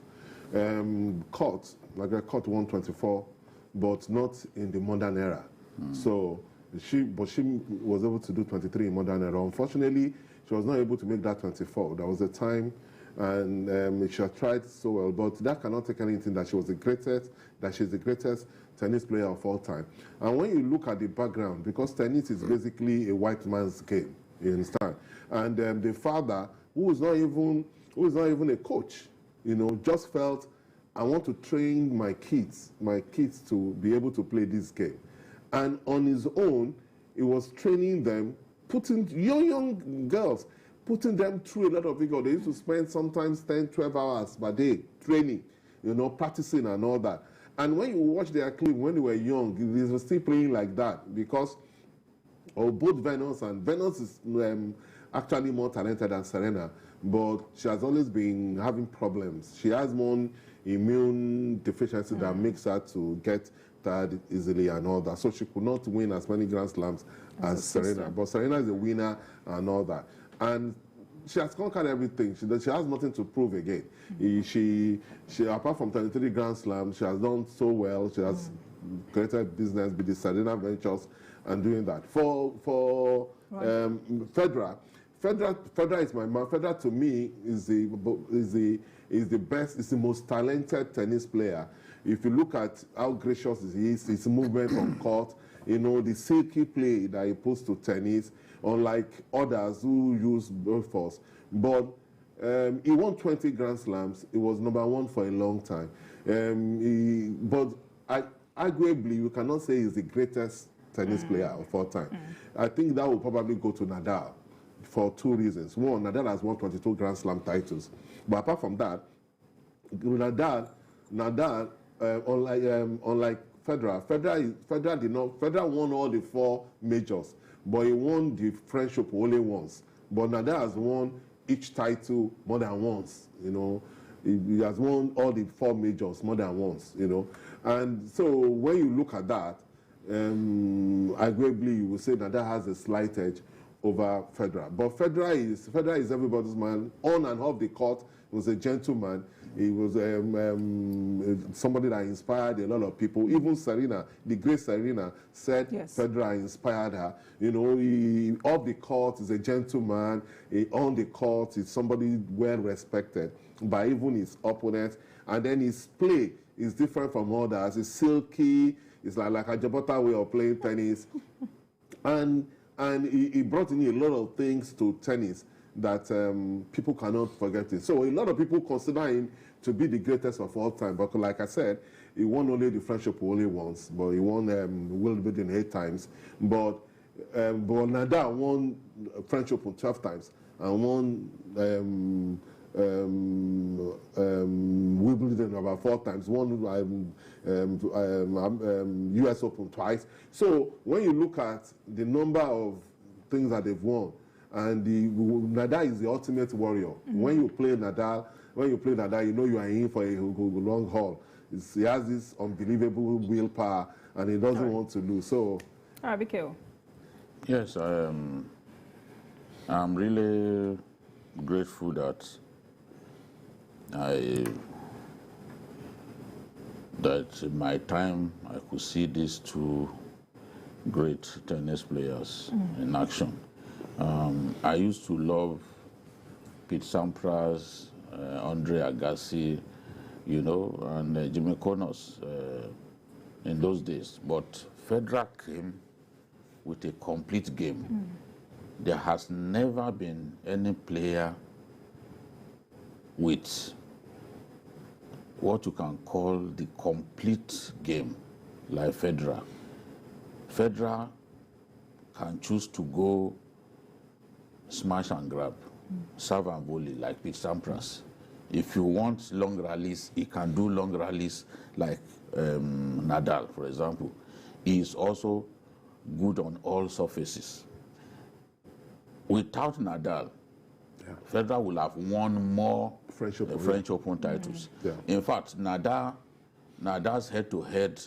Margaret Court won 24, but not in the modern era. So she was able to do 23 in modern era. Unfortunately, she was not able to make that 24. There was a time, and she had tried so well, but that cannot take anything that she was the greatest, that she's the greatest tennis player of all time. And when you look at the background, because tennis is basically a white man's game, you understand? And the father, who is not even a coach, you know, just felt, I want to train my kids to be able to play this game. And on his own, he was training them, putting young girls, putting them through a lot of vigor. They used to spend sometimes 10, 12 hours per day training, you know, practicing and all that. And when you watch their clip when they were young, they were still playing like that because of both Venus, and Venus is actually more talented than Serena, but she has always been having problems. She has one immune deficiency that makes her to get tired easily and all that. So she could not win as many Grand Slams as Serena. But Serena is a winner and all that. And she has conquered everything. She has nothing to prove again. She apart from 23 Grand Slams, she has done so well. She has created business with the Serena Ventures and doing that. For Federer is my man. Federer to me is the best, is the most talented tennis player. If you look at how gracious he is, his movement on court, you know, the silky play that he puts to tennis, unlike others who use both force. But he won 20 Grand Slams. He was #1 for a long time. Arguably, you cannot say he's the greatest tennis player of all time. I think that will probably go to Nadal for two reasons. One, Nadal has won 22 Grand Slam titles. But apart from that, Nadal, unlike Federer, Federer won all the 4 majors, but he won the French Open only once. But Nadal has won each title more than once, you know. He has won all the 4 majors more than once, you know. And so when you look at that, arguably you will say Nadal has a slight edge over Federer. But Federer is everybody's man. On and off the court, he was a gentleman. He was somebody that inspired a lot of people. Even Serena, the great Serena, said Federer inspired her. You know, he off the court is a gentleman. On the court is somebody well respected by even his opponents. And then his play is different from others. It's silky. It's like a Jabota way of playing tennis. And he brought in a lot of things to tennis that people cannot forget it. So a lot of people consider him to be the greatest of all time. But like I said, he won only the French Open only once, but he won Wimbledon 8 times. But Nadal won French Open 12 times and won Wimbledon about 4 times, won US Open twice. So when you look at the number of things that they've won, and Nadal is the ultimate warrior. When you play Nadal, you know you are in for a long haul. He has this unbelievable willpower, and he doesn't want to lose. So, all right, Bikeo. Yes, I'm really grateful that in my time I could see these 2 great tennis players in action. I used to love Pete Sampras, Andre Agassi, you know, and Jimmy Connors in those days. But Federer came with a complete game. There has never been any player with what you can call the complete game like Federer. Federer can choose to go smash and grab, serve and volley like Pete Sampras. If you want long rallies, he can do long rallies like Nadal, for example. He is also good on all surfaces. Without Nadal, Federer will have won more French Open titles. In fact, Nadal's head-to-head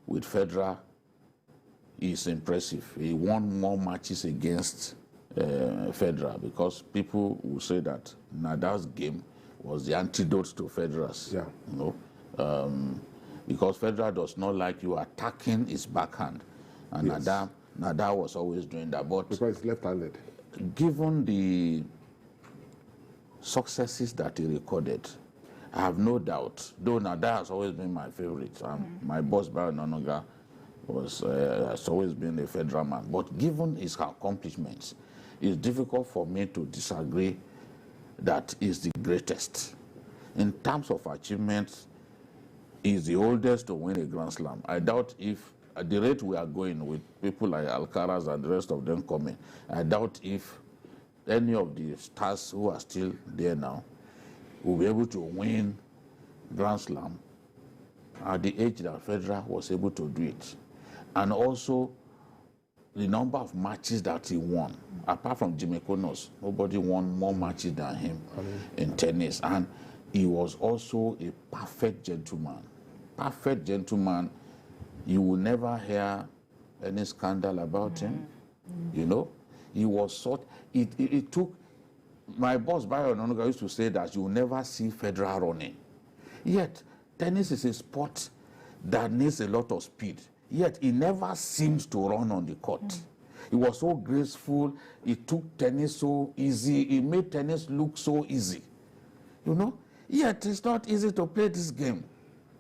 with Federer is impressive. He won more matches against Federer because people will say that Nadal's game was the antidote to Federer's. You know, because Federer does not like you attacking his backhand, and Nadal was always doing that. But because he's left-handed. Given the successes that he recorded, I have no doubt, though Nadal has always been my favorite, my boss Buhari Nonoga has always been a Federer man, but given his accomplishments, it's difficult for me to disagree that he's the greatest. In terms of achievements, he's the oldest to win a Grand Slam. I doubt if, at the rate we are going with people like Alcaraz and the rest of them coming, I doubt if any of the stars who are still there now will be able to win Grand Slam at the age that Federer was able to do it. And also, the number of matches that he won, apart from Jimmy Connors, nobody won more matches than him in tennis. And he was also a perfect gentleman. Perfect gentleman. You will never hear any scandal about him. You know, he was sort. It took. My boss Buhari Nonoga used to say that you will never see Federer running. Yet tennis is a sport that needs a lot of speed. Yet he never seemed to run on the court. He was so graceful. He took tennis so easy. He made tennis look so easy. You know? Yet it's not easy to play this game.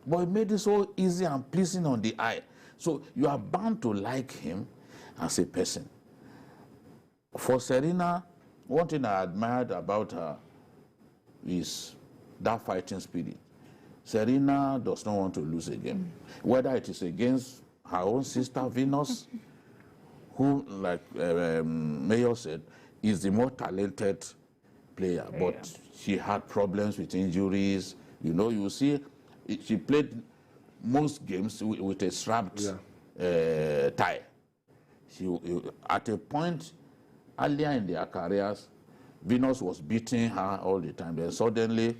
But he made it so easy and pleasing on the eye. So you are bound to like him as a person. For Serena, one thing I admired about her is that fighting spirit. Serena does not want to lose a game. Whether it is against her own sister, Venus, who, like Mayor said, is the more talented player, but she had problems with injuries. You know, you see, she played most games with a strapped tie. At a point earlier in their careers, Venus was beating her all the time. Then suddenly,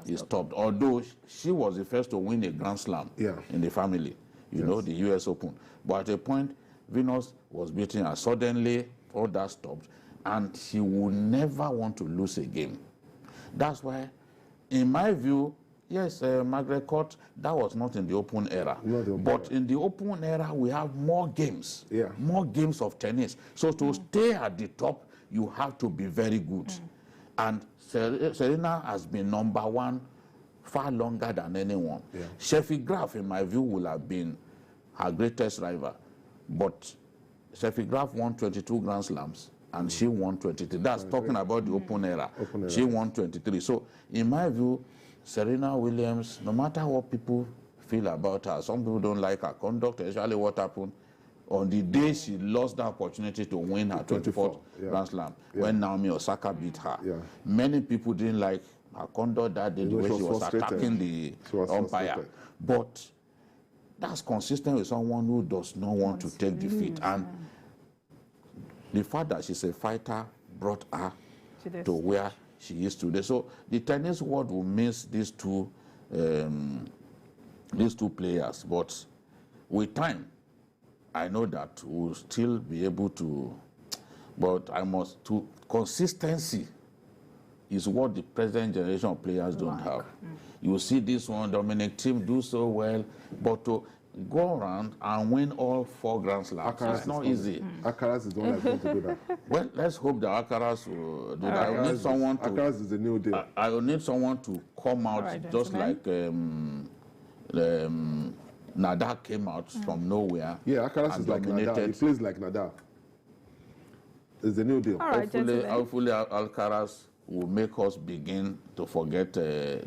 it stopped. Although she was the first to win a Grand Slam in the family, you know, the US Open. But at a point, Venus was beating her. Suddenly, all that stopped. And she would never want to lose a game. That's why in my view, yes, Margaret Court, that was not in the open era. But in the open era, we have more games. More games of tennis. So to stay at the top, you have to be very good. And Serena has been number one far longer than anyone. Steffi Graf, in my view, will have been her greatest rival. But Steffi Graf won 22 Grand Slams, and she won 23. That's talking about the open era. She won 23. So, in my view, Serena Williams, no matter what people feel about her, some people don't like her conduct, especially what happened on the day she lost the opportunity to win her 24th Grand Slam, when Naomi Osaka beat her. Many people didn't like her conduct that day, the way she was attacking the umpire. But that's consistent with someone who does not want to take defeat. And the fact that she's a fighter brought her to where she is today. So the tennis world will miss these two players. But with time, I know that we'll still be able to. But consistency is what the present generation of players don't have. You see this one, Dominic Thiem, do so well, but to go around and win all 4 Grand Slams, it's not easy. Alcaraz is the one that's going to do that. Well, let's hope that Alcaraz will do that. I will need someone to. Alcaraz is the new deal. I will need someone to come out just like Nadal came out from nowhere. Yeah, Alcaraz is like Nadal. He plays like Nadal. It's the new deal. Hopefully Alcaraz will make us begin to forget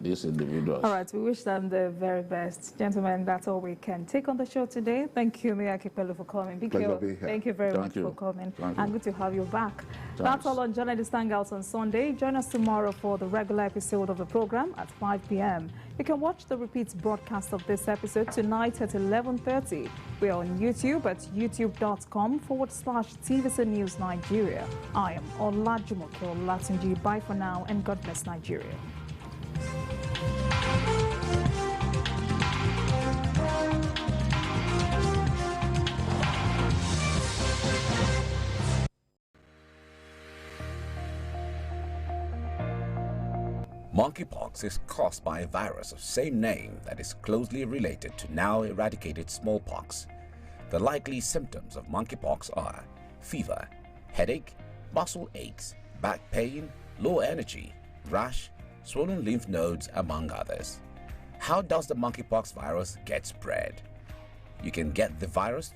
these individuals. All right, we wish them the very best. Gentlemen, that's all we can take on the show today. Thank you, Mayor Kipelu, for coming. Thank you very much for coming. And good to have you back. That's all on Journalist Hangouts on Sunday. Join us tomorrow for the regular episode of the program at 5 p.m. You can watch the repeat broadcast of this episode tonight at 11:30. We are on YouTube at youtube.com/TVC News Nigeria. I am Olajumoke Olatunji. Bye for now, and God bless Nigeria. Monkeypox is caused by a virus of same name that is closely related to now eradicated smallpox. The likely symptoms of monkeypox are fever, headache, muscle aches, back pain, low energy, rash, swollen lymph nodes, among others. How does the monkeypox virus get spread? You can get the virus